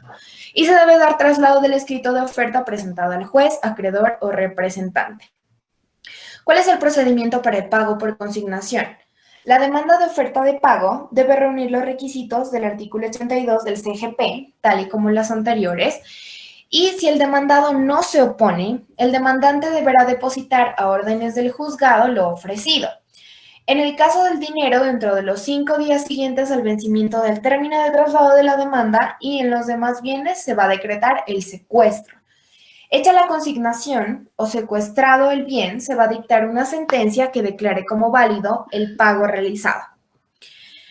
Y se debe dar traslado del escrito de oferta presentado al juez, acreedor o representante. ¿Cuál es el procedimiento para el pago por consignación? La demanda de oferta de pago debe reunir los requisitos del artículo 82 del CGP, tal y como las anteriores, y si el demandado no se opone, el demandante deberá depositar a órdenes del juzgado lo ofrecido. En el caso del dinero, dentro de los 5 días siguientes al vencimiento del término de traslado de la demanda, y en los demás bienes se va a decretar el secuestro. Hecha la consignación o secuestrado el bien, se va a dictar una sentencia que declare como válido el pago realizado.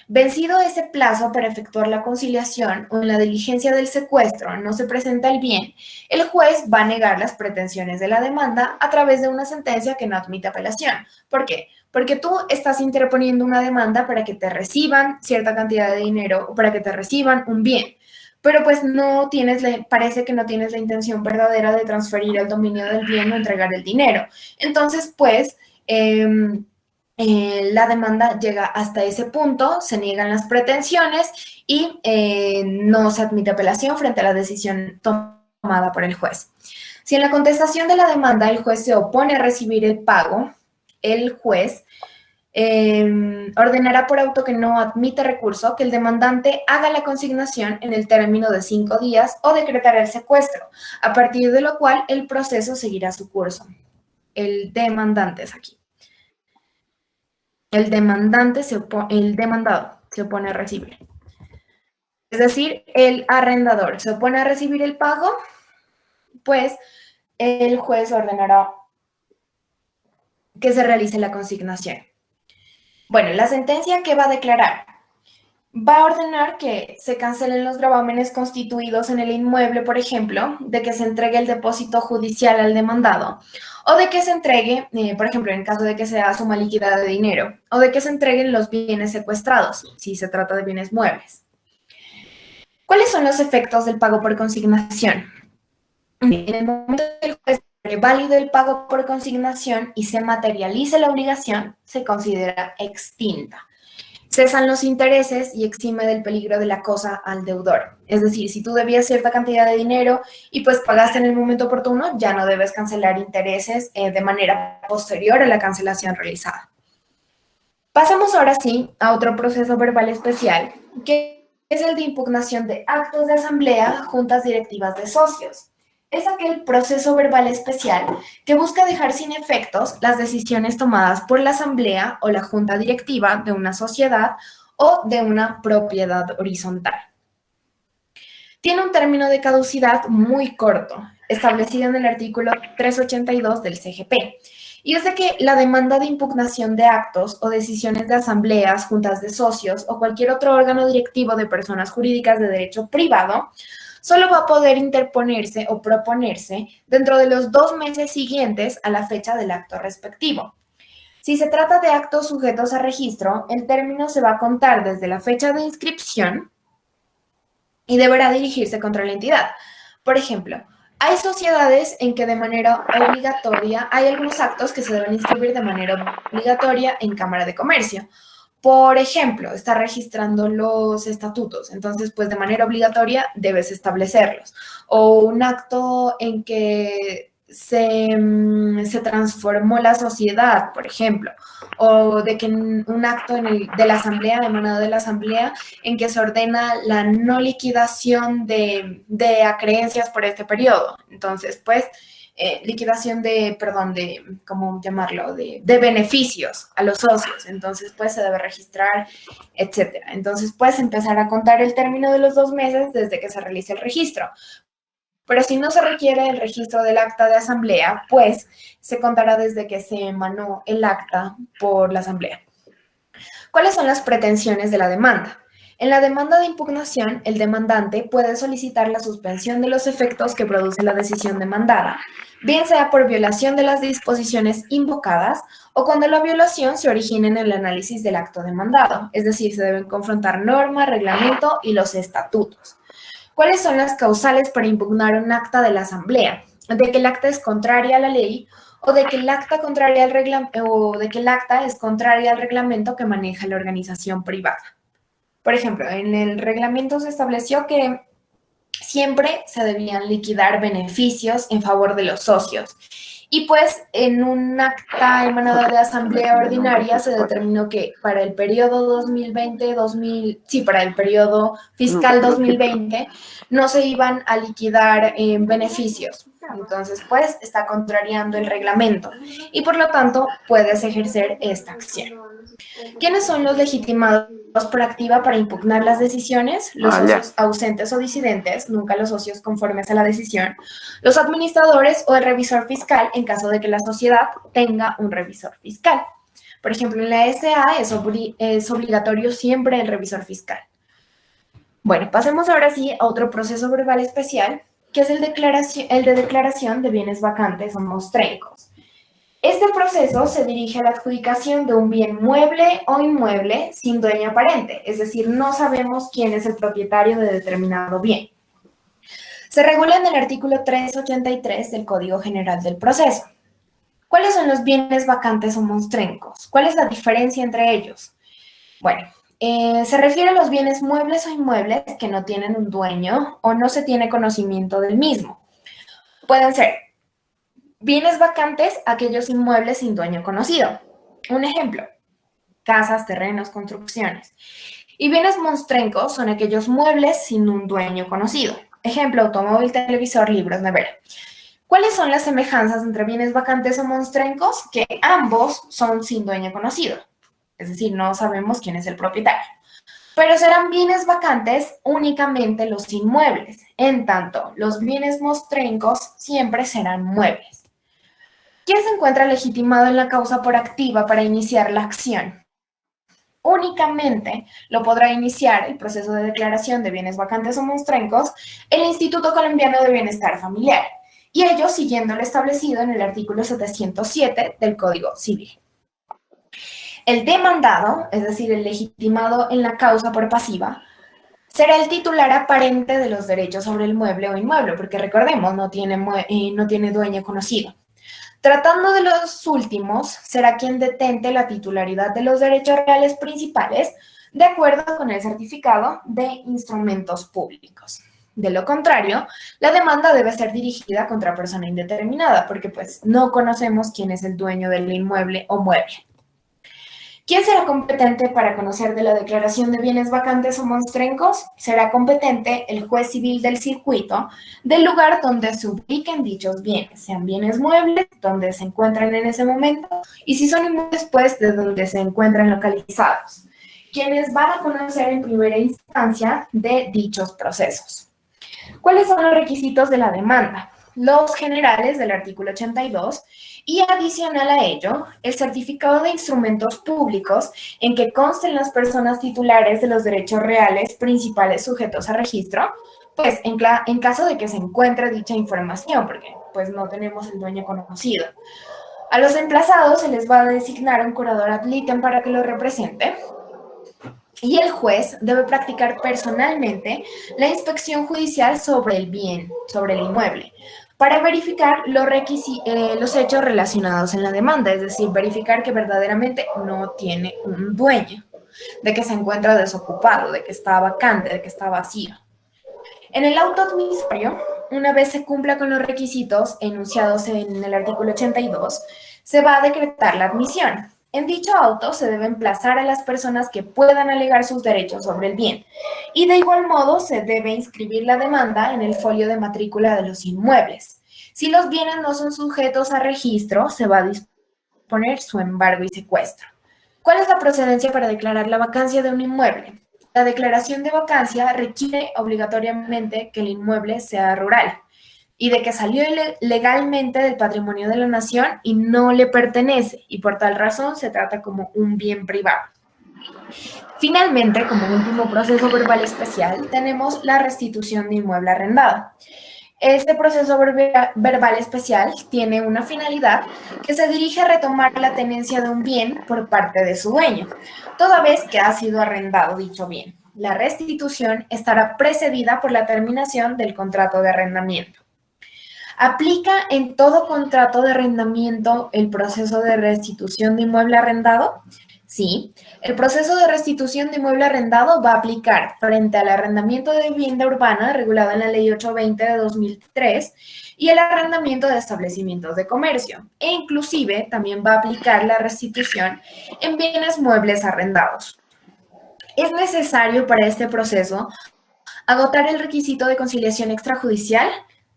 Vencido ese plazo para efectuar la conciliación o en la diligencia del secuestro no se presenta el bien, el juez va a negar las pretensiones de la demanda a través de una sentencia que no admite apelación. ¿Por qué? Porque tú estás interponiendo una demanda para que te reciban cierta cantidad de dinero o para que te reciban un bien. Pero pues parece que no tienes la intención verdadera de transferir el dominio del bien o entregar el dinero. Entonces, pues, la demanda llega hasta ese punto, se niegan las pretensiones y no se admite apelación frente a la decisión tomada por el juez. Si en la contestación de la demanda el juez se opone a recibir el pago, el juez ordenará por auto que no admite recurso que el demandante haga la consignación en el término de 5 días o decretará el secuestro, a partir de lo cual el proceso seguirá su curso. El demandante es aquí. El demandado se opone a recibir. Es decir, el arrendador se opone a recibir el pago, pues el juez ordenará que se realice la consignación. Bueno, la sentencia, ¿qué va a declarar? Va a ordenar que se cancelen los gravámenes constituidos en el inmueble, por ejemplo, de que se entregue el depósito judicial al demandado, o de que se entregue, por ejemplo, en caso de que sea suma líquida de dinero, o de que se entreguen los bienes secuestrados, si se trata de bienes muebles. ¿Cuáles son los efectos del pago por consignación? En el momento que el juez valide el pago por consignación y se materialice la obligación, se considera extinta. Cesan los intereses y exime del peligro de la cosa al deudor. Es decir, si tú debías cierta cantidad de dinero y pues pagaste en el momento oportuno, ya no debes cancelar intereses de manera posterior a la cancelación realizada. Pasemos ahora sí a otro proceso verbal especial, que es el de impugnación de actos de asamblea, juntas directivas de socios. Es aquel proceso verbal especial que busca dejar sin efectos las decisiones tomadas por la asamblea o la junta directiva de una sociedad o de una propiedad horizontal. Tiene un término de caducidad muy corto, establecido en el artículo 382 del CGP, Y es de que la demanda de impugnación de actos o decisiones de asambleas, juntas de socios o cualquier otro órgano directivo de personas jurídicas de derecho privado solo va a poder interponerse o proponerse dentro de los 2 meses siguientes a la fecha del acto respectivo. Si se trata de actos sujetos a registro, el término se va a contar desde la fecha de inscripción y deberá dirigirse contra la entidad. Por ejemplo, hay sociedades en que de manera obligatoria hay algunos actos que se deben inscribir de manera obligatoria en Cámara de Comercio. Por ejemplo, está registrando los estatutos, entonces pues de manera obligatoria debes establecerlos. O un acto en que se transformó la sociedad, por ejemplo, o de que un acto de la asamblea, emanado de la asamblea, en que se ordena la no liquidación de acreencias por este periodo. Entonces, pues, liquidación ¿cómo llamarlo? De beneficios a los socios. Entonces, pues, se debe registrar, etcétera. Entonces, puedes empezar a contar el término de los 2 meses desde que se realice el registro. Pero si no se requiere el registro del acta de asamblea, pues se contará desde que se emanó el acta por la asamblea. ¿Cuáles son las pretensiones de la demanda? En la demanda de impugnación, el demandante puede solicitar la suspensión de los efectos que produce la decisión demandada, bien sea por violación de las disposiciones invocadas o cuando la violación se origine en el análisis del acto demandado, es decir, se deben confrontar norma, reglamento y los estatutos. ¿Cuáles son las causales para impugnar un acta de la asamblea? De que el acta es contraria a la ley o de que el acta es contraria al reglamento que maneja la organización privada. Por ejemplo, en el reglamento se estableció que siempre se debían liquidar beneficios en favor de los socios. Y pues en un acta emanada de asamblea ordinaria se determinó que para el periodo para el periodo fiscal 2020 no se iban a liquidar beneficios. Entonces, pues está contrariando el reglamento y por lo tanto puedes ejercer esta acción. ¿Quiénes son los legitimados por activa para impugnar las decisiones? Los socios ausentes o disidentes, nunca los socios conformes a la decisión, los administradores o el revisor fiscal en caso de que la sociedad tenga un revisor fiscal. Por ejemplo, en la SA es obligatorio siempre el revisor fiscal. Bueno, pasemos ahora sí a otro proceso verbal especial, que es el de declaración de bienes vacantes o mostrencos. Este proceso se dirige a la adjudicación de un bien mueble o inmueble sin dueño aparente, es decir, no sabemos quién es el propietario de determinado bien. Se regula en el artículo 383 del Código General del Proceso. ¿Cuáles son los bienes vacantes o mostrencos? ¿Cuál es la diferencia entre ellos? Bueno, se refiere a los bienes muebles o inmuebles que no tienen un dueño o no se tiene conocimiento del mismo. Pueden ser bienes vacantes, aquellos inmuebles sin dueño conocido. Un ejemplo, casas, terrenos, construcciones. Y bienes monstrencos son aquellos muebles sin un dueño conocido. Ejemplo, automóvil, televisor, libros, nevera. ¿Cuáles son las semejanzas entre bienes vacantes o monstrencos? Que ambos son sin dueño conocido. Es decir, no sabemos quién es el propietario. Pero serán bienes vacantes únicamente los inmuebles. En tanto, los bienes monstrencos siempre serán muebles. ¿Quién se encuentra legitimado en la causa por activa para iniciar la acción? Únicamente lo podrá iniciar el proceso de declaración de bienes vacantes o monstrencos el Instituto Colombiano de Bienestar Familiar, y ello siguiendo lo establecido en el artículo 707 del Código Civil. El demandado, es decir, el legitimado en la causa por pasiva, será el titular aparente de los derechos sobre el mueble o inmueble, porque recordemos, no tiene dueño conocido. Tratando de los últimos, será quien detente la titularidad de los derechos reales principales de acuerdo con el certificado de instrumentos públicos. De lo contrario, la demanda debe ser dirigida contra persona indeterminada porque pues no conocemos quién es el dueño del inmueble o mueble. ¿Quién será competente para conocer de la declaración de bienes vacantes o monstrencos? Será competente el juez civil del circuito del lugar donde se ubiquen dichos bienes, sean bienes muebles, donde se encuentran en ese momento, y si son inmuebles, pues de donde se encuentran localizados, quienes van a conocer en primera instancia de dichos procesos. ¿Cuáles son los requisitos de la demanda? Los generales del artículo 82 Y adicional a ello, el certificado de instrumentos públicos en que consten las personas titulares de los derechos reales principales sujetos a registro, pues en caso de que se encuentre dicha información, porque pues no tenemos el dueño conocido. A los emplazados se les va a designar un curador ad litem para que lo represente y el juez debe practicar personalmente la inspección judicial sobre el bien, sobre el inmueble, para verificar los hechos relacionados en la demanda, es decir, verificar que verdaderamente no tiene un dueño, de que se encuentra desocupado, de que está vacante, de que está vacío. En el auto admisible, una vez se cumpla con los requisitos enunciados en el artículo 82, se va a decretar la admisión. En dicho auto se debe emplazar a las personas que puedan alegar sus derechos sobre el bien y de igual modo se debe inscribir la demanda en el folio de matrícula de los inmuebles. Si los bienes no son sujetos a registro, se va a disponer su embargo y secuestro. ¿Cuál es la procedencia para declarar la vacancia de un inmueble? La declaración de vacancia requiere obligatoriamente que el inmueble sea rural y de que salió legalmente del patrimonio de la nación y no le pertenece, y por tal razón se trata como un bien privado. Finalmente, como último proceso verbal especial, tenemos la restitución de inmueble arrendado. Este proceso verbal especial tiene una finalidad que se dirige a retomar la tenencia de un bien por parte de su dueño, toda vez que ha sido arrendado dicho bien. La restitución estará precedida por la terminación del contrato de arrendamiento. ¿Aplica en todo contrato de arrendamiento el proceso de restitución de inmueble arrendado? Sí, el proceso de restitución de inmueble arrendado va a aplicar frente al arrendamiento de vivienda urbana regulado en la Ley 820 de 2003 y el arrendamiento de establecimientos de comercio, e inclusive también va a aplicar la restitución en bienes muebles arrendados. ¿Es necesario para este proceso agotar el requisito de conciliación extrajudicial?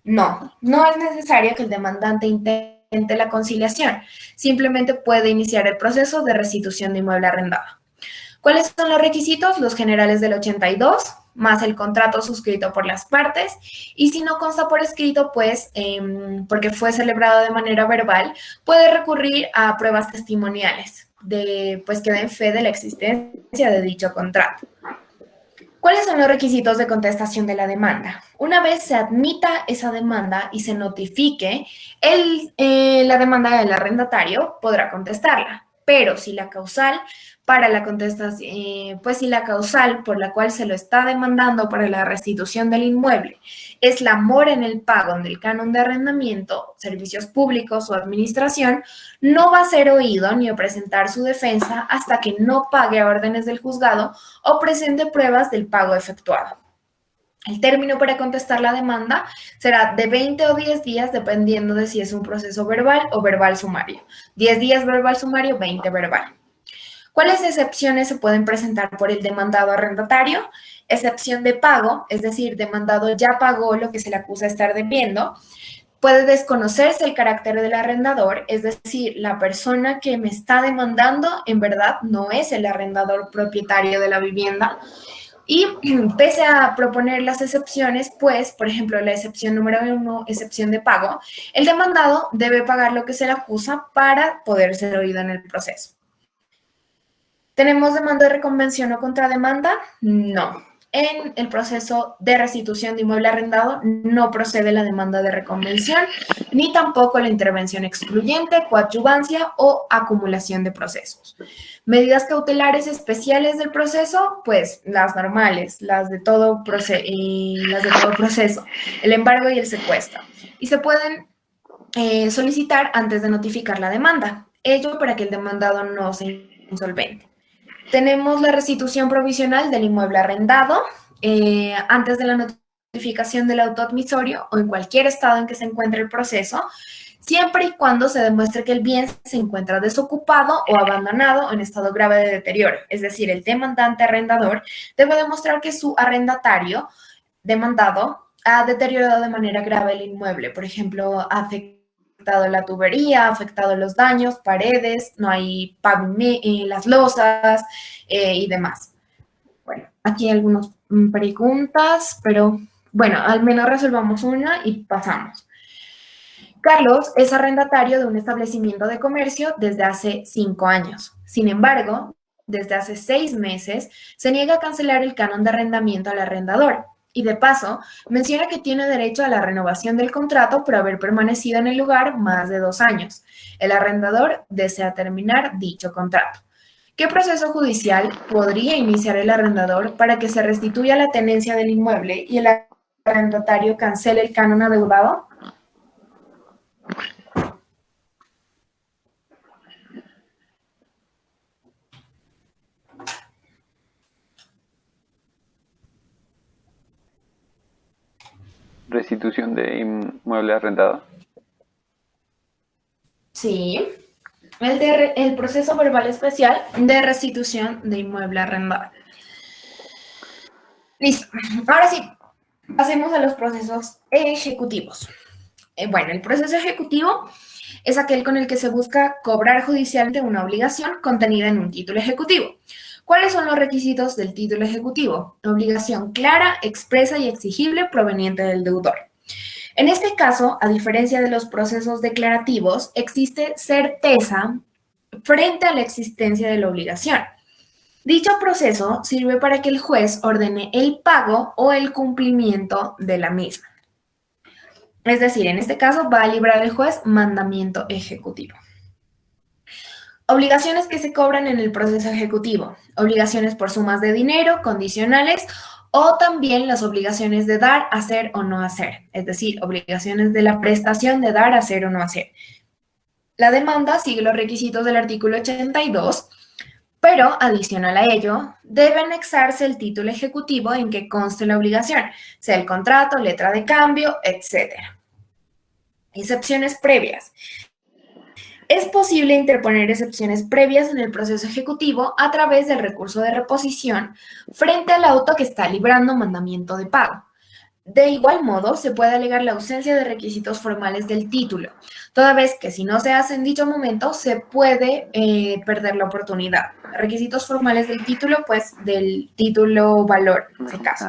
No, no es necesario que el demandante intente la conciliación, simplemente puede iniciar el proceso de restitución de inmueble arrendado. ¿Cuáles son los requisitos? Los generales del 82, más el contrato suscrito por las partes, y si no consta por escrito, pues, porque fue celebrado de manera verbal, puede recurrir a pruebas testimoniales, pues que den fe de la existencia de dicho contrato. ¿Cuáles son los requisitos de contestación de la demanda? Una vez se admita esa demanda y se notifique, la demanda del arrendatario podrá contestarla, pero si la causal para la contestación, pues si la causal por la cual se lo está demandando para la restitución del inmueble es la mora en el pago del canon de arrendamiento, servicios públicos o administración, no va a ser oído ni a presentar su defensa hasta que no pague a órdenes del juzgado o presente pruebas del pago efectuado. El término para contestar la demanda será de 20 o 10 días, dependiendo de si es un proceso verbal o verbal sumario. 10 días verbal sumario, 20 verbal. ¿Cuáles excepciones se pueden presentar por el demandado arrendatario? Excepción de pago, es decir, demandado ya pagó lo que se le acusa de estar debiendo. Puede desconocerse el carácter del arrendador, es decir, la persona que me está demandando en verdad no es el arrendador propietario de la vivienda. Y pese a proponer las excepciones, pues, por ejemplo, la excepción número 1, excepción de pago, el demandado debe pagar lo que se le acusa para poder ser oído en el proceso. ¿Tenemos demanda de reconvención o contrademanda? No. En el proceso de restitución de inmueble arrendado no procede la demanda de reconvención, ni tampoco la intervención excluyente, coadyuvancia o acumulación de procesos. Medidas cautelares especiales del proceso, pues las normales, las de todo proceso, el embargo y el secuestro. Y se pueden solicitar antes de notificar la demanda, ello para que el demandado no sea insolvente. Tenemos la restitución provisional del inmueble arrendado antes de la notificación del auto admisorio o en cualquier estado en que se encuentre el proceso, siempre y cuando se demuestre que el bien se encuentra desocupado o abandonado en estado grave de deterioro. Es decir, el demandante arrendador debe demostrar que su arrendatario demandado ha deteriorado de manera grave el inmueble. Por ejemplo, ha afectado la tubería, ha afectado los daños, paredes, no hay las losas y demás. Bueno, aquí hay algunas preguntas, pero bueno, al menos resolvamos una y pasamos. Carlos es arrendatario de un establecimiento de comercio desde hace 5 años. Sin embargo, desde hace 6 meses se niega a cancelar el canon de arrendamiento al arrendador. Y de paso, menciona que tiene derecho a la renovación del contrato por haber permanecido en el lugar más de 2 años. El arrendador desea terminar dicho contrato. ¿Qué proceso judicial podría iniciar el arrendador para que se restituya la tenencia del inmueble y el arrendatario cancele el canon adeudado? Restitución de inmueble arrendado. Sí. El proceso verbal especial de restitución de inmueble arrendado. Listo. Ahora sí, pasemos a los procesos ejecutivos. Bueno, el proceso ejecutivo es aquel con el que se busca cobrar judicialmente una obligación contenida en un título ejecutivo. ¿Cuáles son los requisitos del título ejecutivo? Obligación clara, expresa y exigible proveniente del deudor. En este caso, a diferencia de los procesos declarativos, existe certeza frente a la existencia de la obligación. Dicho proceso sirve para que el juez ordene el pago o el cumplimiento de la misma. Es decir, en este caso va a librar el juez mandamiento ejecutivo. Obligaciones que se cobran en el proceso ejecutivo. Obligaciones por sumas de dinero, condicionales, o también las obligaciones de dar, hacer o no hacer. Es decir, obligaciones de la prestación de dar, hacer o no hacer. La demanda sigue los requisitos del artículo 82, pero adicional a ello, debe anexarse el título ejecutivo en que conste la obligación, sea el contrato, letra de cambio, etc. Excepciones previas. Es posible interponer excepciones previas en el proceso ejecutivo a través del recurso de reposición frente al auto que está librando mandamiento de pago. De igual modo, se puede alegar la ausencia de requisitos formales del título, toda vez que si no se hace en dicho momento, se puede perder la oportunidad. Requisitos formales del título, pues del título valor, en este caso.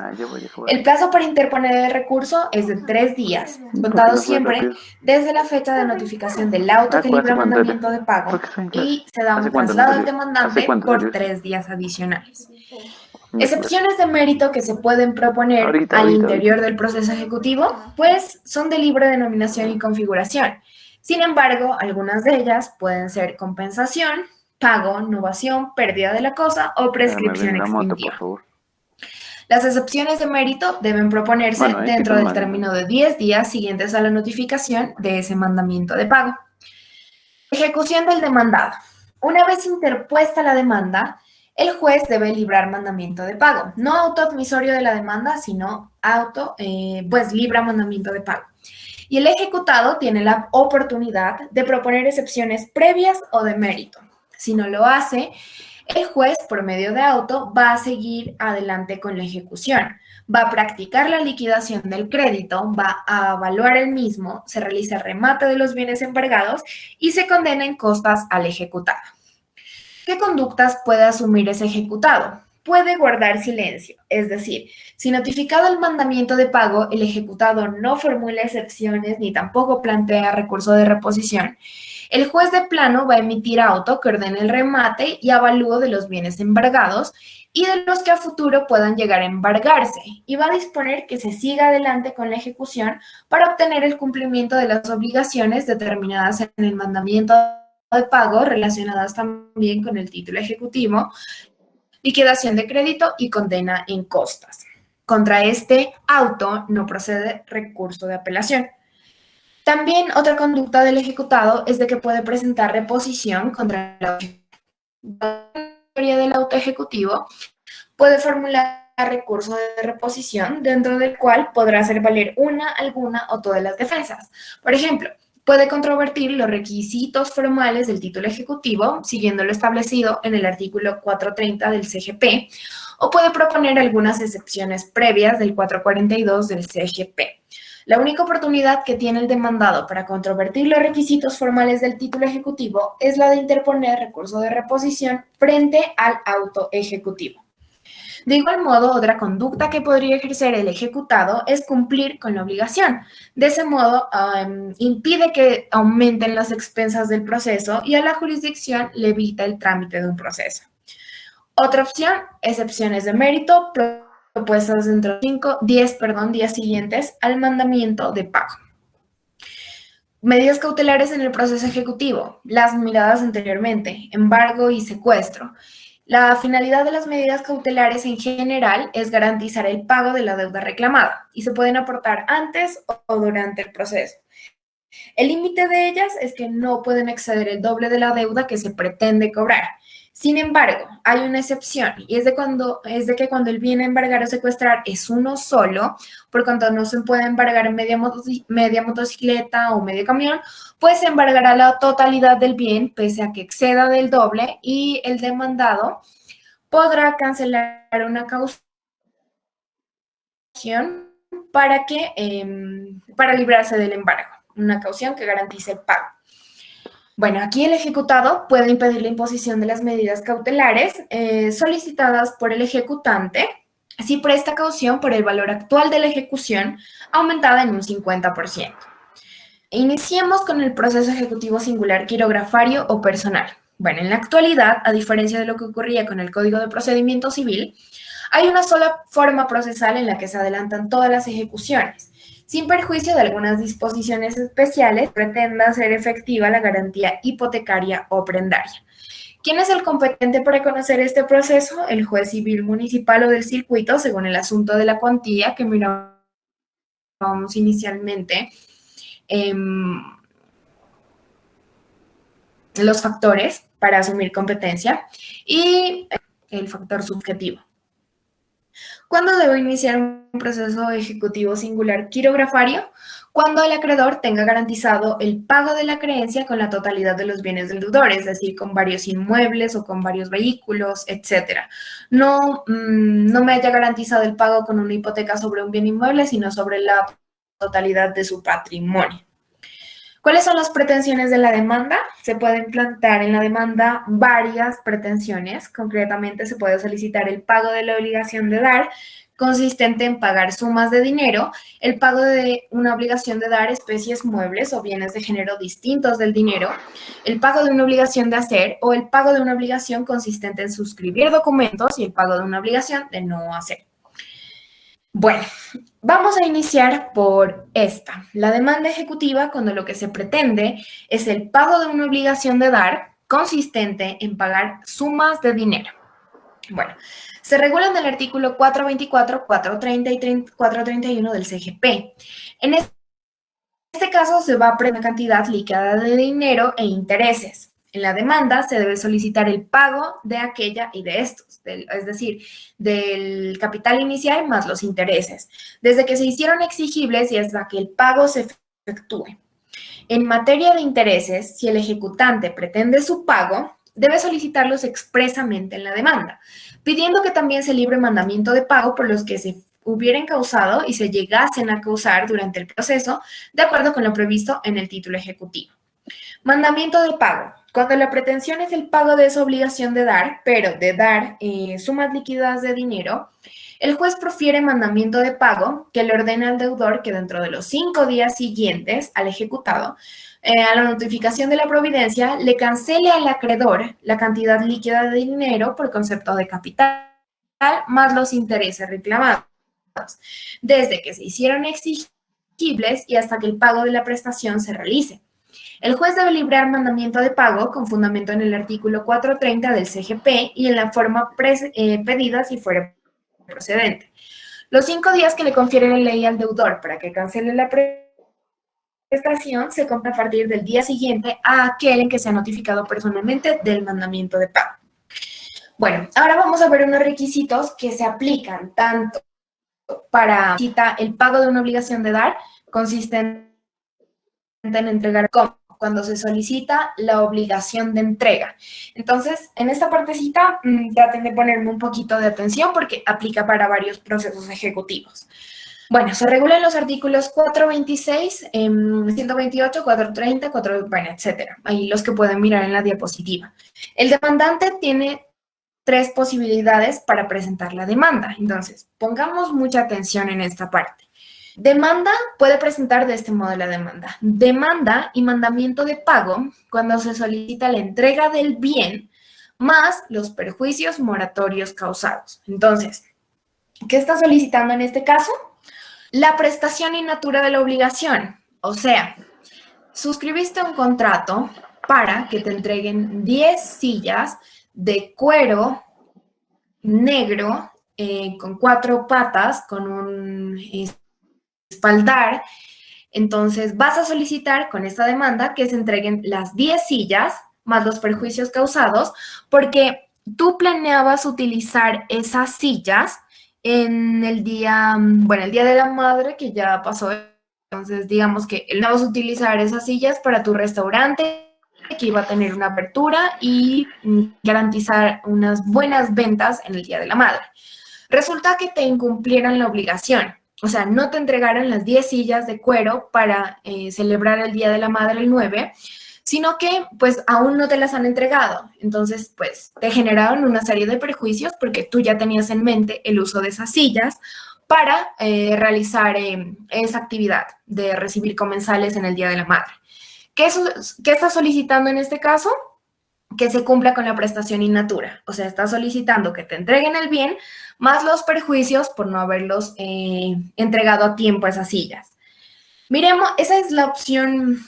El plazo para interponer el recurso es de 3 días, contado siempre desde la fecha de notificación del auto que libra mandamiento de pago, y se da un traslado al demandante por 3 días adicionales. Excepciones de mérito que se pueden proponer al interior del proceso ejecutivo, pues son de libre denominación y configuración. Sin embargo, algunas de ellas pueden ser compensación, pago, novación, pérdida de la cosa o prescripción extintiva. Las excepciones de mérito deben proponerse dentro del término de 10 días siguientes a la notificación de ese mandamiento de pago. Ejecución del demandado. Una vez interpuesta la demanda, el juez debe librar mandamiento de pago, no autoadmisorio de la demanda, sino libra mandamiento de pago. Y el ejecutado tiene la oportunidad de proponer excepciones previas o de mérito. Si no lo hace, el juez, por medio de auto, va a seguir adelante con la ejecución. Va a practicar la liquidación del crédito, va a evaluar el mismo, se realiza el remate de los bienes embargados y se condena en costas al ejecutado. ¿Qué conductas puede asumir ese ejecutado? Puede guardar silencio, es decir, si notificado el mandamiento de pago, el ejecutado no formula excepciones ni tampoco plantea recurso de reposición, el juez de plano va a emitir auto que ordene el remate y avalúo de los bienes embargados y de los que a futuro puedan llegar a embargarse, y va a disponer que se siga adelante con la ejecución para obtener el cumplimiento de las obligaciones determinadas en el mandamiento de pago relacionadas también con el título ejecutivo, liquidación de crédito y condena en costas. Contra este auto no procede recurso de apelación. También otra conducta del ejecutado es de que puede presentar reposición contra la autoría del auto ejecutivo, puede formular recurso de reposición dentro del cual podrá hacer valer una, alguna o todas las defensas. Por ejemplo, puede controvertir los requisitos formales del título ejecutivo, siguiendo lo establecido en el artículo 430 del CGP, o puede proponer algunas excepciones previas del 442 del CGP. La única oportunidad que tiene el demandado para controvertir los requisitos formales del título ejecutivo es la de interponer recurso de reposición frente al auto ejecutivo. De igual modo, otra conducta que podría ejercer el ejecutado es cumplir con la obligación. De ese modo, impide que aumenten las expensas del proceso y a la jurisdicción le evita el trámite de un proceso. Otra opción, excepciones de mérito propuestas dentro de 10 días siguientes al mandamiento de pago. Medidas cautelares en el proceso ejecutivo, las miradas anteriormente, embargo y secuestro. La finalidad de las medidas cautelares en general es garantizar el pago de la deuda reclamada y se pueden aportar antes o durante el proceso. El límite de ellas es que no pueden exceder el doble de la deuda que se pretende cobrar. Sin embargo, hay una excepción y es de que cuando el bien a embargar o secuestrar es uno solo, por cuanto no se puede embargar media motocicleta o medio camión, pues se embargará la totalidad del bien pese a que exceda del doble y el demandado podrá cancelar una caución para librarse del embargo, una caución que garantice el pago. Bueno, aquí el ejecutado puede impedir la imposición de las medidas cautelares solicitadas por el ejecutante si presta caución por el valor actual de la ejecución aumentada en un 50%. Iniciemos con el proceso ejecutivo singular quirografario o personal. Bueno, en la actualidad, a diferencia de lo que ocurría con el Código de Procedimiento Civil, hay una sola forma procesal en la que se adelantan todas las ejecuciones, sin perjuicio de algunas disposiciones especiales, pretenda hacer efectiva la garantía hipotecaria o prendaria. ¿Quién es el competente para conocer este proceso? El juez civil municipal o del circuito, según el asunto de la cuantía que mirábamos inicialmente. Los factores para asumir competencia y el factor subjetivo. ¿Cuándo debo iniciar un proceso ejecutivo singular quirografario? Cuando el acreedor tenga garantizado el pago de la creencia con la totalidad de los bienes del deudor, es decir, con varios inmuebles o con varios vehículos, etc. No me haya garantizado el pago con una hipoteca sobre un bien inmueble, sino sobre la totalidad de su patrimonio. ¿Cuáles son las pretensiones de la demanda? Se pueden plantear en la demanda varias pretensiones. Concretamente, se puede solicitar el pago de la obligación de dar, consistente en pagar sumas de dinero, el pago de una obligación de dar especies muebles o bienes de género distintos del dinero, el pago de una obligación de hacer o el pago de una obligación consistente en suscribir documentos y el pago de una obligación de no hacer. Bueno, vamos a iniciar por esta. La demanda ejecutiva, cuando lo que se pretende es el pago de una obligación de dar consistente en pagar sumas de dinero. Bueno, se regula en el artículo 424, 430 y 431 del CGP. En este caso se va a prever una cantidad líquida de dinero e intereses. En la demanda se debe solicitar el pago de aquella y de estos, es decir, del capital inicial más los intereses, desde que se hicieron exigibles y hasta que el pago se efectúe. En materia de intereses, si el ejecutante pretende su pago, debe solicitarlos expresamente en la demanda, pidiendo que también se libre mandamiento de pago por los que se hubieran causado y se llegasen a causar durante el proceso, de acuerdo con lo previsto en el título ejecutivo. Mandamiento de pago. Cuando la pretensión es el pago de esa obligación de dar, pero de dar sumas líquidas de dinero, el juez profiere mandamiento de pago que le ordena al deudor que dentro de los 5 días siguientes al ejecutado, a la notificación de la providencia, le cancele al acreedor la cantidad líquida de dinero por concepto de capital más los intereses reclamados, desde que se hicieron exigibles y hasta que el pago de la prestación se realice. El juez debe librar mandamiento de pago con fundamento en el artículo 430 del CGP y en la forma pedida si fuera procedente. Los 5 días que le confiere la ley al deudor para que cancele la prestación se cumplen a partir del día siguiente a aquel en que se ha notificado personalmente del mandamiento de pago. Bueno, ahora vamos a ver unos requisitos que se aplican tanto para el pago de una obligación de dar, consistente en entregar como cuando se solicita la obligación de entrega. Entonces, en esta partecita traten de ponerme un poquito de atención porque aplica para varios procesos ejecutivos. Bueno, se regulan los artículos 426, 128, 430, bueno, etcétera. Ahí los que pueden mirar en la diapositiva. El demandante tiene tres posibilidades para presentar la demanda. Entonces, pongamos mucha atención en esta parte. Demanda puede presentar de este modo la demanda. Demanda y mandamiento de pago cuando se solicita la entrega del bien más los perjuicios moratorios causados. Entonces, ¿qué está solicitando en este caso? La prestación in natura de la obligación. O sea, suscribiste un contrato para que te entreguen 10 sillas de cuero negro con 4 patas, con un espaldar. Entonces vas a solicitar con esta demanda que se entreguen las 10 sillas más los perjuicios causados, porque tú planeabas utilizar esas sillas en el día, bueno, el Día de la Madre que ya pasó. Entonces, digamos que vas a utilizar esas sillas para tu restaurante que iba a tener una apertura y garantizar unas buenas ventas en el Día de la Madre. Resulta que te incumplieron la obligación. O sea, no te entregaron las 10 sillas de cuero para celebrar el Día de la Madre el 9, sino que pues aún no te las han entregado. Entonces, pues te generaron una serie de perjuicios porque tú ya tenías en mente el uso de esas sillas para realizar esa actividad de recibir comensales en el Día de la Madre. ¿Qué estás solicitando en este caso? Que se cumpla con la prestación in natura. O sea, estás solicitando que te entreguen el bien más los perjuicios por no haberlos entregado a tiempo a esas sillas. Miremos, esa es la opción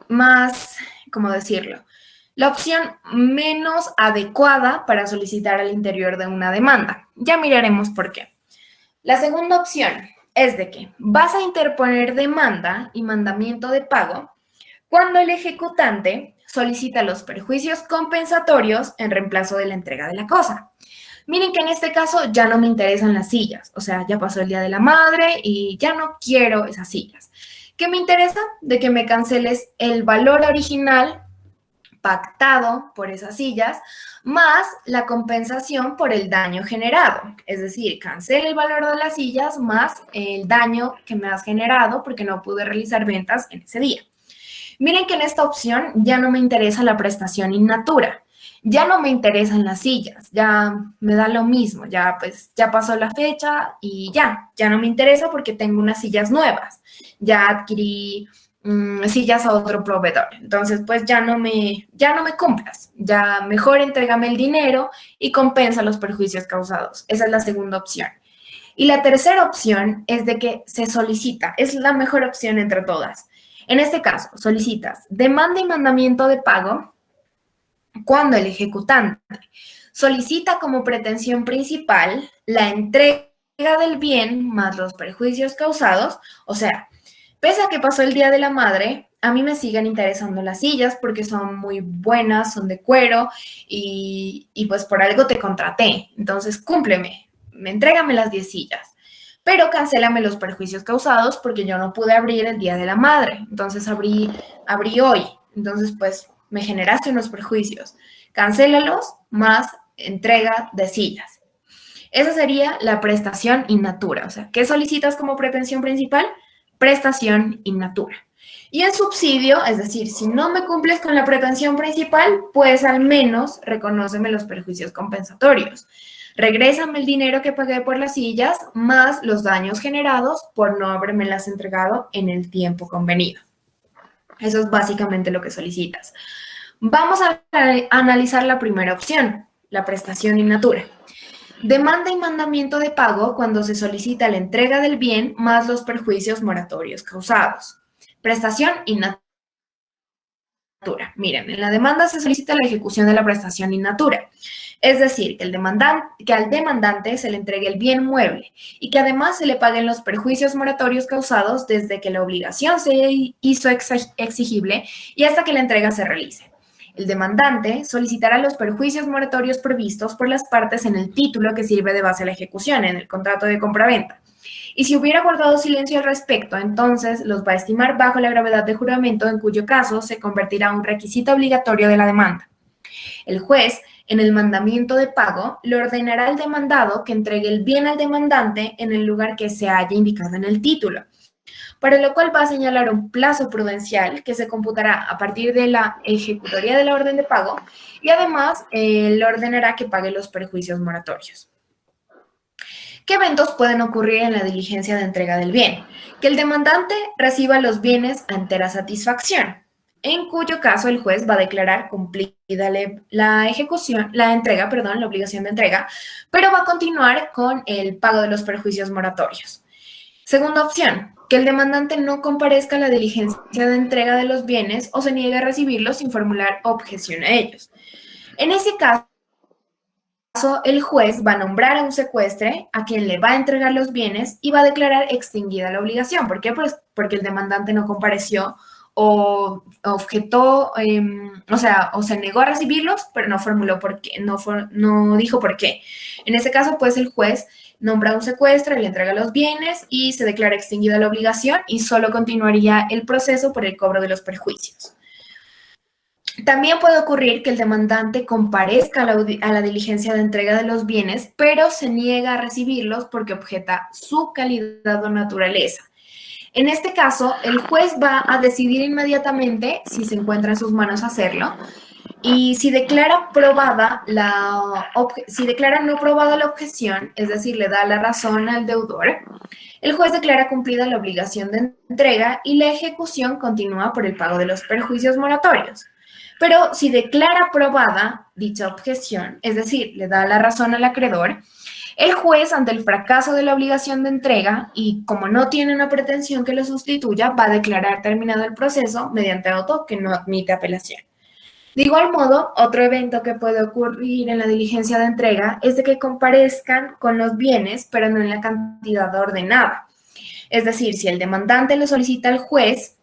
más, ¿cómo decirlo? La opción menos adecuada para solicitar al interior de una demanda. Ya miraremos por qué. La segunda opción es de que vas a interponer demanda y mandamiento de pago cuando el ejecutante solicita los perjuicios compensatorios en reemplazo de la entrega de la cosa. Miren que en este caso ya no me interesan las sillas, o sea, ya pasó el Día de la Madre y ya no quiero esas sillas. ¿Qué me interesa? De que me canceles el valor original pactado por esas sillas, más la compensación por el daño generado. Es decir, cancela el valor de las sillas más el daño que me has generado porque no pude realizar ventas en ese día. Miren que en esta opción ya no me interesa la prestación in natura, ya no me interesan las sillas, ya me da lo mismo, ya pues ya pasó la fecha y ya no me interesa porque tengo unas sillas nuevas, ya adquirí sillas a otro proveedor, entonces pues ya no me cumplas, ya mejor entrégame el dinero y compensa los perjuicios causados. Esa es la segunda opción. Y la tercera opción es de que se solicita, es la mejor opción entre todas. En este caso, solicitas demanda y mandamiento de pago cuando el ejecutante solicita como pretensión principal la entrega del bien más los perjuicios causados. O sea, pese a que pasó el Día de la Madre, a mí me siguen interesando las sillas porque son muy buenas, son de cuero y pues por algo te contraté. Entonces, cúmpleme, entrégame las 10 sillas. Pero cancélame los perjuicios causados porque yo no pude abrir el Día de la Madre. Entonces abrí hoy. Entonces, pues, me generaste unos perjuicios. Cancélalos más entrega de sillas. Esa sería la prestación in natura. O sea, ¿qué solicitas como pretensión principal? Prestación in natura. Y en subsidio, es decir, si no me cumples con la pretensión principal, pues al menos reconóceme los perjuicios compensatorios. Regrésame el dinero que pagué por las sillas más los daños generados por no habérmelas entregado en el tiempo convenido. Eso es básicamente lo que solicitas. Vamos a analizar la primera opción, la prestación in natura. Demanda y mandamiento de pago cuando se solicita la entrega del bien más los perjuicios moratorios causados. Prestación in natura. Miren, en la demanda se solicita la ejecución de la prestación in natura. Es decir, que al demandante se le entregue el bien mueble y que además se le paguen los perjuicios moratorios causados desde que la obligación se hizo exigible y hasta que la entrega se realice. El demandante solicitará los perjuicios moratorios previstos por las partes en el título que sirve de base a la ejecución, en el contrato de compraventa. Y si hubiera guardado silencio al respecto, entonces los va a estimar bajo la gravedad de juramento, en cuyo caso se convertirá en un requisito obligatorio de la demanda. El juez, en el mandamiento de pago, le ordenará al demandado que entregue el bien al demandante en el lugar que se haya indicado en el título. para lo cual va a señalar un plazo prudencial que se computará a partir de la ejecutoria de la orden de pago y además le ordenará que pague los perjuicios moratorios. ¿Qué eventos pueden ocurrir en la diligencia de entrega del bien? Que el demandante reciba los bienes a entera satisfacción, en cuyo caso el juez va a declarar cumplida la obligación de entrega, pero va a continuar con el pago de los perjuicios moratorios. Segunda opción, que el demandante no comparezca a la diligencia de entrega de los bienes o se niegue a recibirlos sin formular objeción a ellos. En ese caso, el juez va a nombrar a un secuestre a quien le va a entregar los bienes y va a declarar extinguida la obligación. ¿Por qué? Pues porque el demandante no compareció o objetó, o se negó a recibirlos, pero no formuló por qué, no dijo por qué. En ese caso, pues el juez nombra a un secuestre, le entrega los bienes y se declara extinguida la obligación y solo continuaría el proceso por el cobro de los perjuicios. También puede ocurrir que el demandante comparezca a la diligencia de entrega de los bienes, pero se niega a recibirlos porque objeta su calidad o naturaleza. En este caso, el juez va a decidir inmediatamente si se encuentra en sus manos hacerlo y si declara no probada la objeción, es decir, le da la razón al deudor, el juez declara cumplida la obligación de entrega y la ejecución continúa por el pago de los perjuicios moratorios. Pero si declara aprobada dicha objeción, es decir, le da la razón al acreedor, el juez, ante el fracaso de la obligación de entrega y como no tiene una pretensión que lo sustituya, va a declarar terminado el proceso mediante auto que no admite apelación. De igual modo, otro evento que puede ocurrir en la diligencia de entrega es de que comparezcan con los bienes, pero no en la cantidad ordenada. Es decir, si el demandante le solicita al juez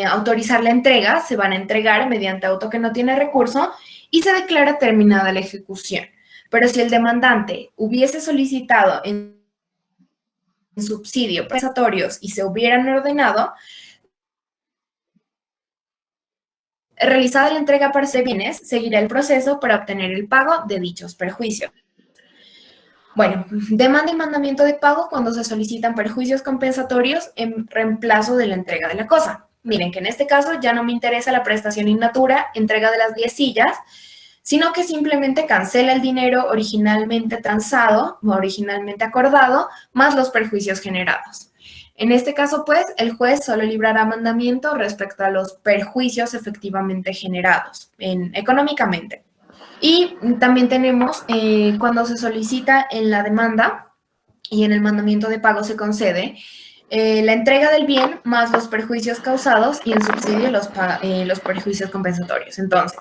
autorizar la entrega, se van a entregar mediante auto que no tiene recurso y se declara terminada la ejecución. Pero si el demandante hubiese solicitado en subsidio compensatorios y se hubieran ordenado, realizada la entrega parcial de bienes, seguirá el proceso para obtener el pago de dichos perjuicios. Bueno, demanda y mandamiento de pago cuando se solicitan perjuicios compensatorios en reemplazo de la entrega de la cosa. Miren que en este caso ya no me interesa la prestación in natura, entrega de las 10 sillas, sino que simplemente cancela el dinero originalmente transado o originalmente acordado, más los perjuicios generados. En este caso, pues, el juez solo librará mandamiento respecto a los perjuicios efectivamente generados económicamente. Y también tenemos cuando se solicita en la demanda y en el mandamiento de pago se concede la entrega del bien más los perjuicios causados y en subsidio los perjuicios compensatorios. Entonces,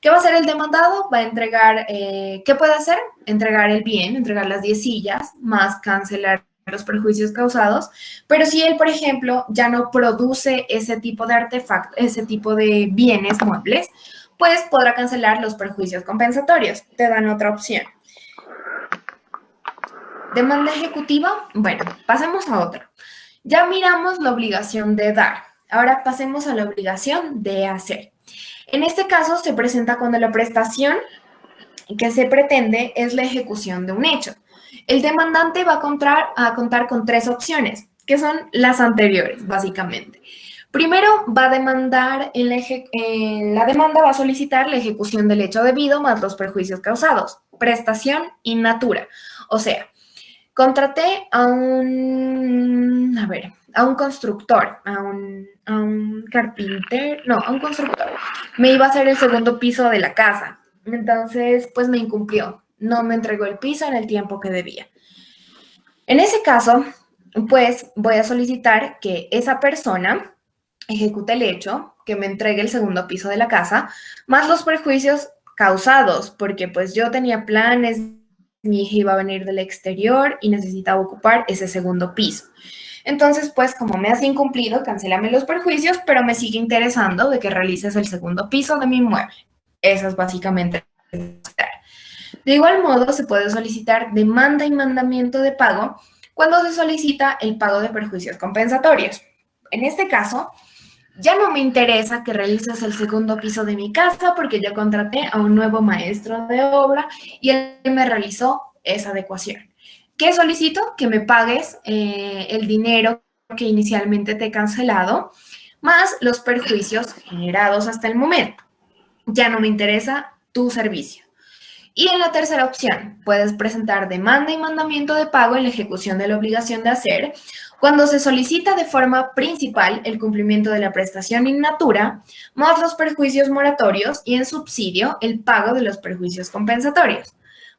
¿qué va a hacer el demandado? Va a entregar, ¿qué puede hacer? Entregar el bien, entregar las 10 sillas, más cancelar los perjuicios causados, pero si él, por ejemplo, ya no produce ese tipo de artefactos, ese tipo de bienes muebles, pues podrá cancelar los perjuicios compensatorios. Te dan otra opción. Demanda ejecutiva, bueno, pasemos a otra. Ya miramos la obligación de dar, ahora pasemos a la obligación de hacer. En este caso se presenta cuando la prestación que se pretende es la ejecución de un hecho. El demandante va a contar con 3 opciones, que son las anteriores, básicamente. Primero, va a demandar, la demanda va a solicitar la ejecución del hecho debido más los perjuicios causados, prestación in natura, o sea, contraté a un constructor, a un carpintero, no, a un constructor. Me iba a hacer el segundo piso de la casa. Entonces, pues me incumplió. No me entregó el piso en el tiempo que debía. En ese caso, pues voy a solicitar que esa persona ejecute el hecho, que me entregue el segundo piso de la casa, más los perjuicios causados, porque pues yo tenía planes, mi hija iba a venir del exterior y necesitaba ocupar ese segundo piso. Entonces, pues, como me has incumplido, cancélame los perjuicios, pero me sigue interesando de que realices el segundo piso de mi inmueble. Eso es básicamente. De igual modo, se puede solicitar demanda y mandamiento de pago cuando se solicita el pago de perjuicios compensatorios. En este caso, ya no me interesa que realices el segundo piso de mi casa porque yo contraté a un nuevo maestro de obra y él me realizó esa adecuación. ¿Qué solicito? Que me pagues el dinero que inicialmente te he cancelado, más los perjuicios generados hasta el momento. Ya no me interesa tu servicio. Y en la tercera opción, puedes presentar demanda y mandamiento de pago en la ejecución de la obligación de hacer cuando se solicita de forma principal el cumplimiento de la prestación in natura, más los perjuicios moratorios y en subsidio el pago de los perjuicios compensatorios.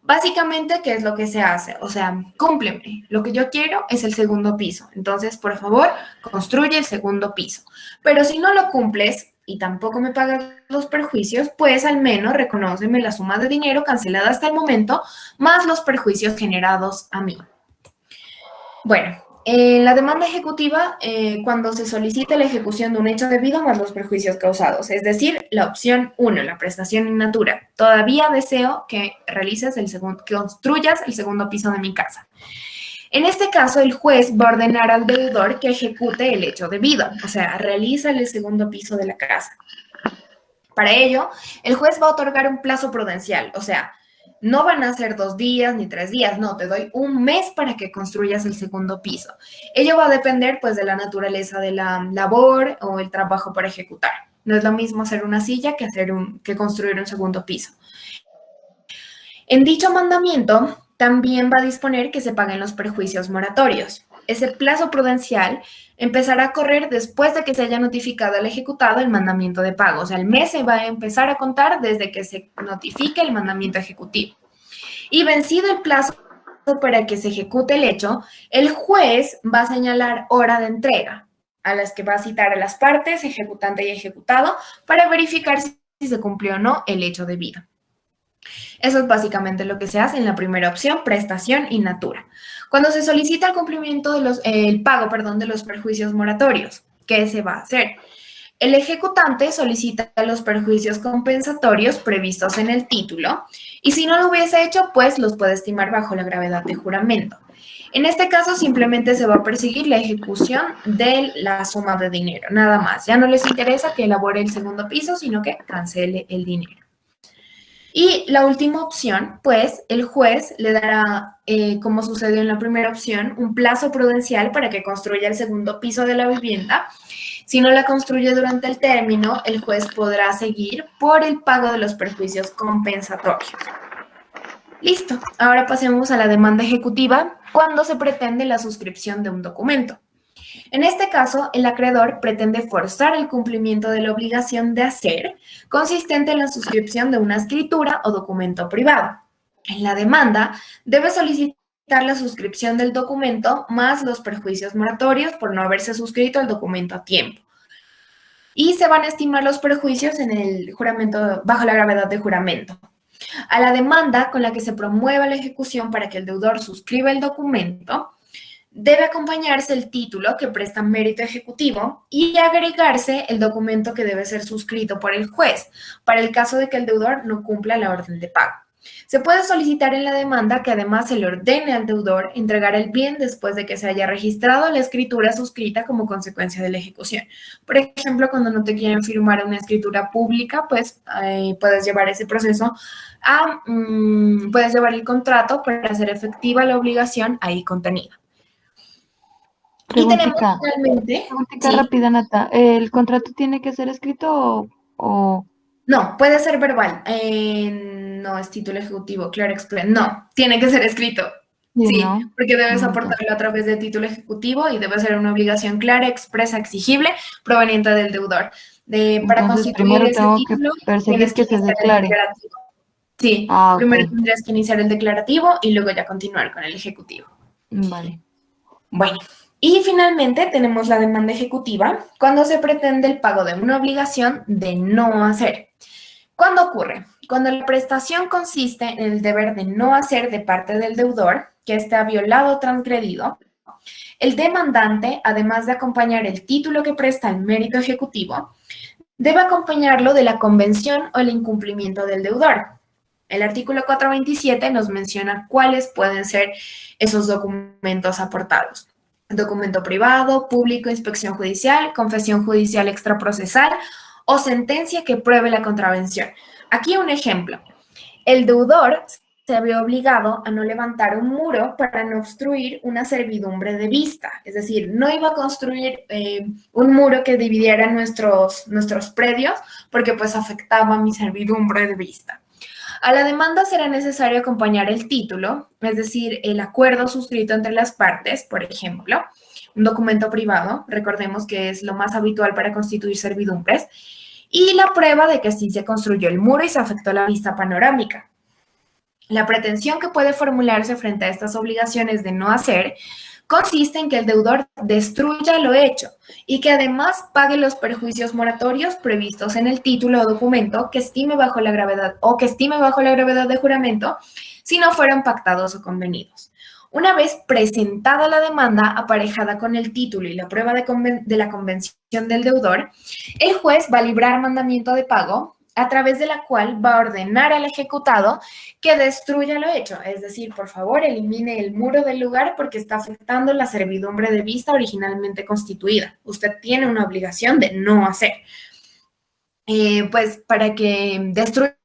Básicamente, ¿qué es lo que se hace? O sea, cúmpleme. Lo que yo quiero es el segundo piso. Entonces, por favor, construye el segundo piso. Pero si no lo cumples y tampoco me pagas los perjuicios, pues al menos reconóceme la suma de dinero cancelada hasta el momento, más los perjuicios generados a mí. Bueno, en la demanda ejecutiva, cuando se solicita la ejecución de un hecho debido más los perjuicios causados, es decir, la opción 1, la prestación in natura. Todavía deseo que realices que construyas el segundo piso de mi casa. En este caso, el juez va a ordenar al deudor que ejecute el hecho debido, o sea, realiza el segundo piso de la casa. Para ello, el juez va a otorgar un plazo prudencial, o sea, no van a ser 2 días ni 3 días, no, te doy un mes para que construyas el segundo piso. Ello va a depender, pues, de la naturaleza de la labor o el trabajo para ejecutar. No es lo mismo hacer una silla que construir un segundo piso. En dicho mandamiento, también va a disponer que se paguen los perjuicios moratorios. Ese plazo prudencial empezará a correr después de que se haya notificado al ejecutado el mandamiento de pago. O sea, el mes se va a empezar a contar desde que se notifique el mandamiento ejecutivo. Y vencido el plazo para que se ejecute el hecho, el juez va a señalar hora de entrega, a las que va a citar a las partes, ejecutante y ejecutado, para verificar si se cumplió o no el hecho debido. Eso es básicamente lo que se hace en la primera opción, prestación in natura. Cuando se solicita el cumplimiento de el pago de los perjuicios moratorios, ¿qué se va a hacer? El ejecutante solicita los perjuicios compensatorios previstos en el título y si no lo hubiese hecho, pues los puede estimar bajo la gravedad de juramento. En este caso, simplemente se va a perseguir la ejecución de la suma de dinero, nada más. Ya no les interesa que elabore el segundo piso, sino que cancele el dinero. Y la última opción, pues, el juez le dará, como sucedió en la primera opción, un plazo prudencial para que construya el segundo piso de la vivienda. Si no la construye durante el término, el juez podrá seguir por el pago de los perjuicios compensatorios. Listo. Ahora pasemos a la demanda ejecutiva cuando se pretende la suscripción de un documento. En este caso, el acreedor pretende forzar el cumplimiento de la obligación de hacer, consistente en la suscripción de una escritura o documento privado. En la demanda, debe solicitar la suscripción del documento más los perjuicios moratorios por no haberse suscrito el documento a tiempo. Y se van a estimar los perjuicios en el juramento, bajo la gravedad de juramento. A la demanda con la que se promueva la ejecución para que el deudor suscriba el documento, debe acompañarse el título que presta mérito ejecutivo y agregarse el documento que debe ser suscrito por el juez, para el caso de que el deudor no cumpla la orden de pago. Se puede solicitar en la demanda que además se le ordene al deudor entregar el bien después de que se haya registrado la escritura suscrita como consecuencia de la ejecución. Por ejemplo, cuando no te quieren firmar una escritura pública, pues puedes llevar ese proceso puedes llevar el contrato para hacer efectiva la obligación ahí contenida. Y tenemos finalmente... Preguntita rápida, Nata. ¿El contrato tiene que ser escrito o...? No, puede ser verbal. No es título ejecutivo, claro, no, tiene que ser escrito. Sí, ¿no? Porque debes aportarlo a través de título ejecutivo y debe ser una obligación clara, expresa, exigible, proveniente del deudor. Para constituir ese título, tienes que se declare. Sí, primero tendrías que iniciar el declarativo y luego ya continuar con el ejecutivo. Vale. Bueno. Y finalmente tenemos la demanda ejecutiva cuando se pretende el pago de una obligación de no hacer. ¿Cuándo ocurre? Cuando la prestación consiste en el deber de no hacer de parte del deudor, que éste ha violado o transgredido, el demandante, además de acompañar el título que presta el mérito ejecutivo, debe acompañarlo de la convención o el incumplimiento del deudor. El artículo 427 nos menciona cuáles pueden ser esos documentos aportados. Documento privado, público, inspección judicial, confesión judicial extraprocesal o sentencia que pruebe la contravención. Aquí un ejemplo. El deudor se vio obligado a no levantar un muro para no obstruir una servidumbre de vista. Es decir, no iba a construir un muro que dividiera nuestros predios porque pues afectaba mi servidumbre de vista. A la demanda será necesario acompañar el título, es decir, el acuerdo suscrito entre las partes, por ejemplo, un documento privado, recordemos que es lo más habitual para constituir servidumbres, y la prueba de que sí se construyó el muro y se afectó la vista panorámica. La pretensión que puede formularse frente a estas obligaciones de no hacer consiste en que el deudor destruya lo hecho y que además pague los perjuicios moratorios previstos en el título o documento que estime bajo la gravedad de juramento si no fueron pactados o convenidos. Una vez presentada la demanda aparejada con el título y la prueba de la convención del deudor, el juez va a librar mandamiento de pago a través de la cual va a ordenar al ejecutado que destruya lo hecho, es decir, por favor, elimine el muro del lugar porque está afectando la servidumbre de vista originalmente constituida. Usted tiene una obligación de no hacer. Pues para que destruya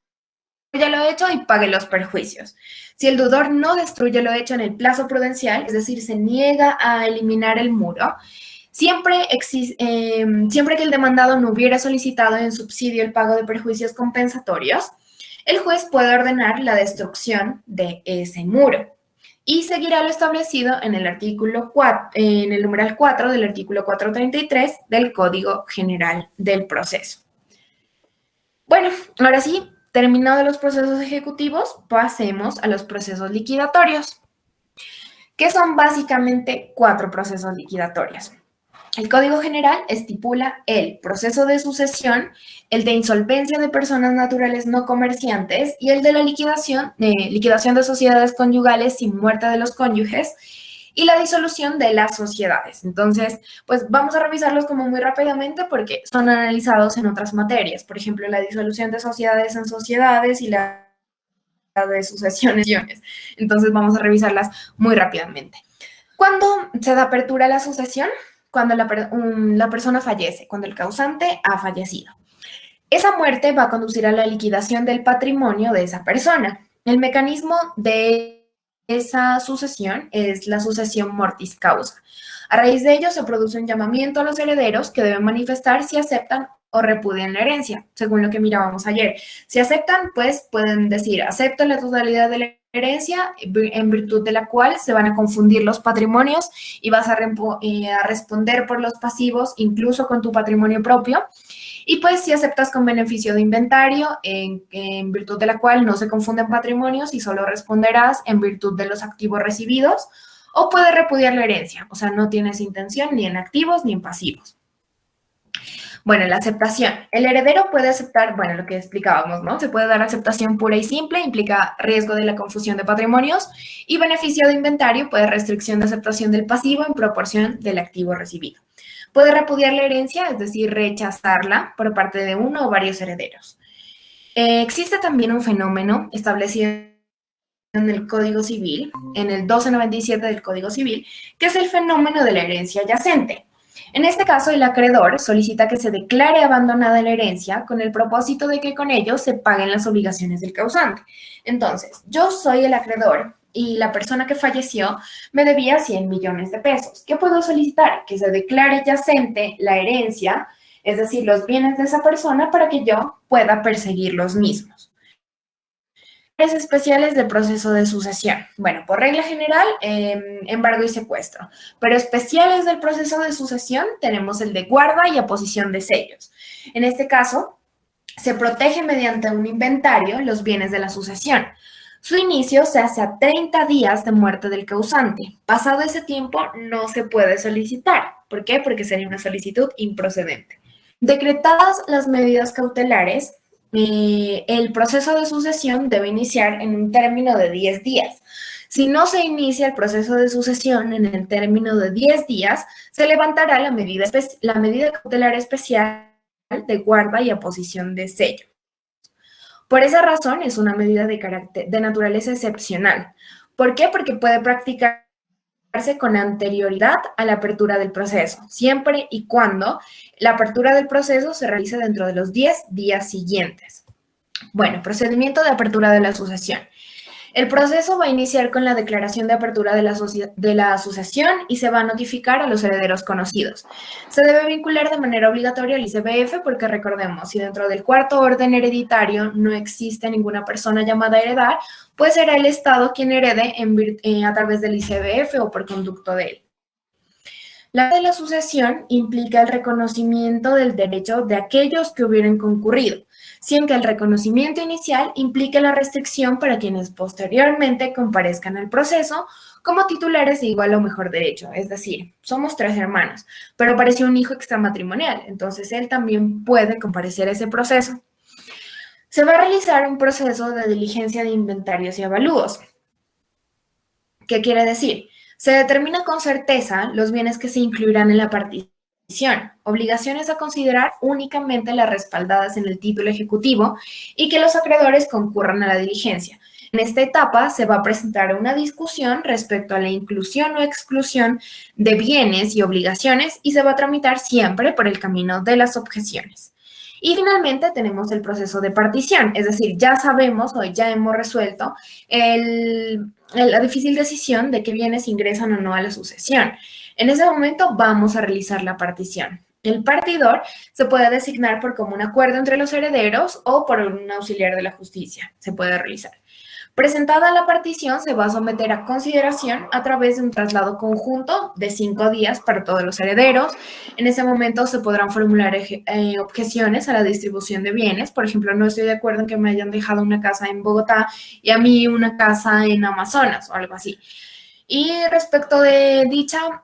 lo hecho y pague los perjuicios. Si el deudor no destruye lo hecho en el plazo prudencial, es decir, se niega a eliminar el muro, siempre que el demandado no hubiera solicitado en subsidio el pago de perjuicios compensatorios, el juez puede ordenar la destrucción de ese muro y seguirá lo establecido en el artículo 4, en el numeral 4 del artículo 433 del Código General del Proceso. Bueno, ahora sí, terminados los procesos ejecutivos, pasemos a los procesos liquidatorios, que son básicamente 4 procesos liquidatorios. El Código General estipula el proceso de sucesión, el de insolvencia de personas naturales no comerciantes y el de la liquidación de sociedades conyugales sin muerte de los cónyuges y la disolución de las sociedades. Entonces, pues vamos a revisarlos como muy rápidamente porque son analizados en otras materias. Por ejemplo, la disolución de sociedades en sociedades y la de sucesiones. Entonces, vamos a revisarlas muy rápidamente. ¿Cuándo se da apertura a la sucesión? Cuando la persona fallece, cuando el causante ha fallecido. Esa muerte va a conducir a la liquidación del patrimonio de esa persona. El mecanismo de esa sucesión es la sucesión mortis causa. A raíz de ello se produce un llamamiento a los herederos que deben manifestar si aceptan o repudian la herencia, según lo que mirábamos ayer. Si aceptan, pues pueden decir, acepto la totalidad de la herencia, en virtud de la cual se van a confundir los patrimonios y vas a responder por los pasivos, incluso con tu patrimonio propio. Y pues si aceptas con beneficio de inventario, en virtud de la cual no se confunden patrimonios y solo responderás en virtud de los activos recibidos, o puedes repudiar la herencia, o sea, no tienes intención ni en activos ni en pasivos. Bueno, la aceptación. El heredero puede aceptar, bueno, lo que explicábamos, ¿no? Se puede dar aceptación pura y simple, implica riesgo de la confusión de patrimonios, y beneficio de inventario puede restricción de aceptación del pasivo en proporción del activo recibido. Puede repudiar la herencia, es decir, rechazarla por parte de uno o varios herederos. Existe también un fenómeno establecido en el Código Civil, en el 1297 del Código Civil, que es el fenómeno de la herencia yacente. En este caso, el acreedor solicita que se declare abandonada la herencia con el propósito de que con ello se paguen las obligaciones del causante. Entonces, yo soy el acreedor y la persona que falleció me debía 100 millones de pesos. ¿Qué puedo solicitar? Que se declare yacente la herencia, es decir, los bienes de esa persona para que yo pueda perseguir los mismos. Especiales del proceso de sucesión. Bueno, por regla general, embargo y secuestro, pero especiales del proceso de sucesión tenemos el de guarda y aposición de sellos. En este caso, se protege mediante un inventario los bienes de la sucesión. Su inicio se hace a 30 días de muerte del causante. Pasado ese tiempo, no se puede solicitar. ¿Por qué? Porque sería una solicitud improcedente. Decretadas las medidas cautelares, el proceso de sucesión debe iniciar en un término de 10 días. Si no se inicia el proceso de sucesión en el término de 10 días, se levantará la medida cautelar especial de guarda y aposición de sello. Por esa razón, es una medida de naturaleza excepcional. ¿Por qué? Porque puede practicarse con anterioridad a la apertura del proceso, siempre y cuando la apertura del proceso se realice dentro de los 10 días siguientes. Bueno, procedimiento de apertura de la sucesión. El proceso va a iniciar con la declaración de apertura de la asociación y se va a notificar a los herederos conocidos. Se debe vincular de manera obligatoria al ICBF porque recordemos, si dentro del cuarto orden hereditario no existe ninguna persona llamada a heredar, pues será el Estado quien herede a través del ICBF o por conducto de él. La de la sucesión implica el reconocimiento del derecho de aquellos que hubieran concurrido, sin que el reconocimiento inicial implique la restricción para quienes posteriormente comparezcan al proceso como titulares de igual o mejor derecho. Es decir, somos 3 hermanos, pero apareció un hijo extramatrimonial, entonces él también puede comparecer a ese proceso. Se va a realizar un proceso de diligencia de inventarios y avalúos. ¿Qué quiere decir? Se determina con certeza los bienes que se incluirán en la partición, obligaciones a considerar únicamente las respaldadas en el título ejecutivo y que los acreedores concurran a la diligencia. En esta etapa se va a presentar una discusión respecto a la inclusión o exclusión de bienes y obligaciones y se va a tramitar siempre por el camino de las objeciones. Y finalmente tenemos el proceso de partición, es decir, ya sabemos o ya hemos resuelto la difícil decisión de qué bienes ingresan o no a la sucesión. En ese momento vamos a realizar la partición. El partidor se puede designar por común acuerdo entre los herederos o por un auxiliar de la justicia. Se puede realizar. Presentada la partición, se va a someter a consideración a través de un traslado conjunto de 5 días para todos los herederos. En ese momento se podrán formular objeciones a la distribución de bienes. Por ejemplo, no estoy de acuerdo en que me hayan dejado una casa en Bogotá y a mí una casa en Amazonas o algo así. Y respecto de dicha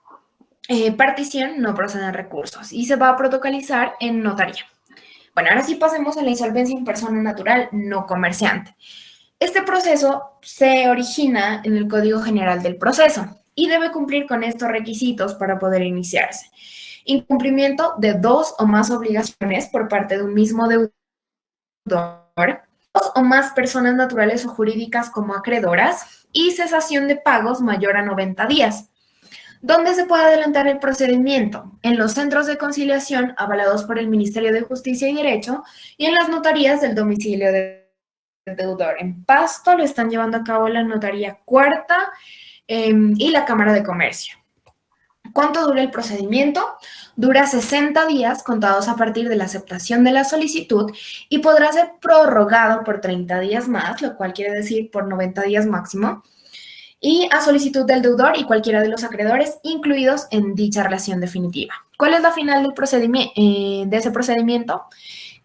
partición, no proceden recursos y se va a protocolizar en notaría. Bueno, ahora sí pasemos a la insolvencia en persona natural no comerciante. Este proceso se origina en el Código General del Proceso y debe cumplir con estos requisitos para poder iniciarse. Incumplimiento de 2 o más obligaciones por parte de un mismo deudor, 2 o más personas naturales o jurídicas como acreedoras y cesación de pagos mayor a 90 días. ¿Dónde se puede adelantar el procedimiento? En los centros de conciliación avalados por el Ministerio de Justicia y Derecho y en las notarías del domicilio del deudor. En Pasto lo están llevando a cabo la Notaría Cuarta y la Cámara de Comercio. ¿Cuánto dura el procedimiento? Dura 60 días contados a partir de la aceptación de la solicitud y podrá ser prorrogado por 30 días más, lo cual quiere decir por 90 días máximo, y a solicitud del deudor y cualquiera de los acreedores incluidos en dicha relación definitiva. ¿Cuál es la final del de ese procedimiento?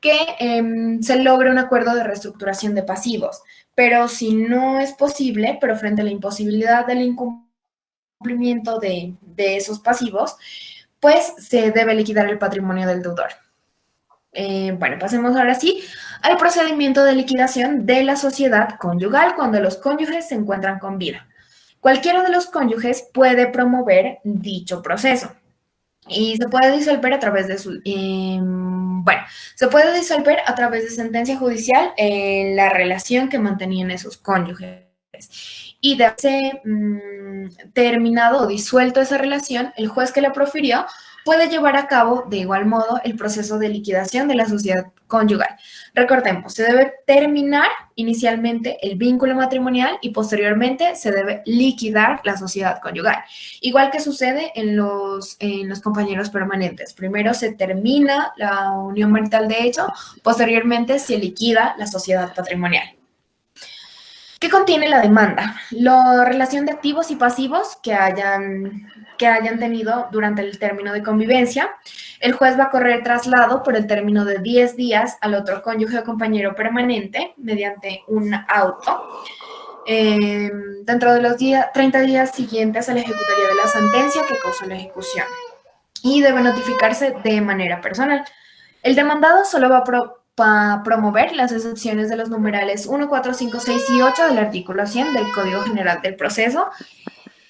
Que se logre un acuerdo de reestructuración de pasivos, pero si no es posible, pero frente a la imposibilidad del incumplimiento de esos pasivos, pues se debe liquidar el patrimonio del deudor. Bueno, pasemos ahora sí al procedimiento de liquidación de la sociedad conyugal cuando los cónyuges se encuentran con vida. Cualquiera de los cónyuges puede promover dicho proceso. Y se puede disolver a través de se puede disolver a través de sentencia judicial la relación que mantenían esos cónyuges. Y de haberse terminado o disuelto esa relación, el juez que la profirió puede llevar a cabo de igual modo el proceso de liquidación de la sociedad conyugal. Recordemos, se debe terminar inicialmente el vínculo matrimonial y posteriormente se debe liquidar la sociedad conyugal. Igual que sucede en los compañeros permanentes. Primero se termina la unión marital de hecho, posteriormente se liquida la sociedad patrimonial. ¿Qué contiene la demanda? La relación de activos y pasivos que hayan tenido durante el término de convivencia. El juez va a correr traslado por el término de 10 días al otro cónyuge o compañero permanente mediante un auto. Dentro de los 30 días siguientes a la ejecutoria de la sentencia que causó la ejecución. Y debe notificarse de manera personal. El demandado solo va a promover las excepciones de los numerales 1, 4, 5, 6 y 8 del artículo 100 del Código General del Proceso.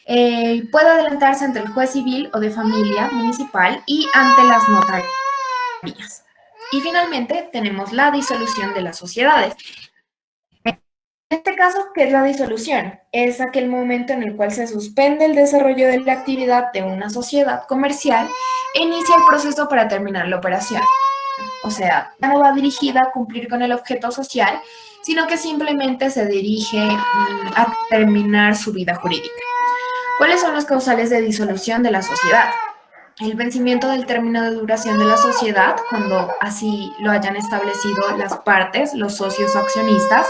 Puede adelantarse ante el juez civil o de familia municipal y ante las notarías. Y finalmente tenemos la disolución de las sociedades. En este caso, ¿qué es la disolución? Es aquel momento en el cual se suspende el desarrollo de la actividad de una sociedad comercial e inicia el proceso para terminar la operación. O sea, ya no va dirigida a cumplir con el objeto social, sino que simplemente se dirige a terminar su vida jurídica. ¿Cuáles son las causales de disolución de la sociedad? El vencimiento del término de duración de la sociedad, cuando así lo hayan establecido las partes, los socios o accionistas,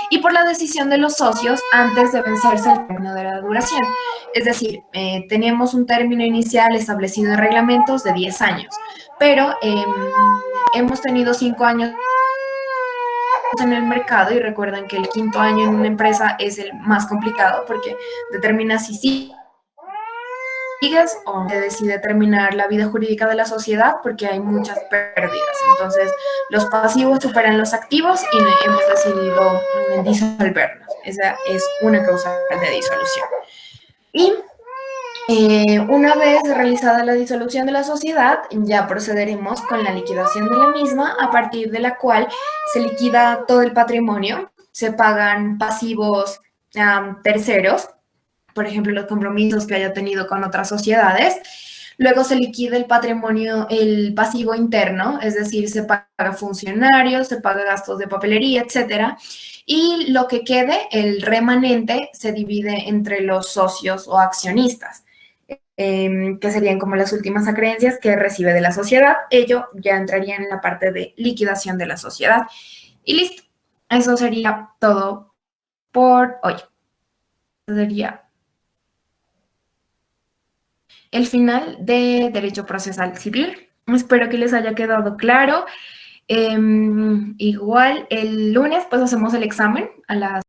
y por la decisión de los socios antes de vencerse el término de la duración. Es decir, teníamos un término inicial establecido en reglamentos de 10 años, pero hemos tenido 5 años en el mercado y recuerden que el quinto año en una empresa es el más complicado porque determina si sí sigues o se decide terminar la vida jurídica de la sociedad porque hay muchas pérdidas. Entonces, los pasivos superan los activos y hemos decidido disolvernos. Esa es una causa de disolución. Y una vez realizada la disolución de la sociedad, ya procederemos con la liquidación de la misma, a partir de la cual se liquida todo el patrimonio, se pagan pasivos terceros, por ejemplo, los compromisos que haya tenido con otras sociedades. Luego se liquida el patrimonio, el pasivo interno, es decir, se paga funcionarios, se paga gastos de papelería, etcétera. Y lo que quede, el remanente, se divide entre los socios o accionistas, que serían como las últimas acreencias que recibe de la sociedad. Ello ya entraría en la parte de liquidación de la sociedad. Y listo. Eso sería todo por hoy. Sería el final de Derecho Procesal Civil. Espero que les haya quedado claro. Igual el lunes pues hacemos el examen a las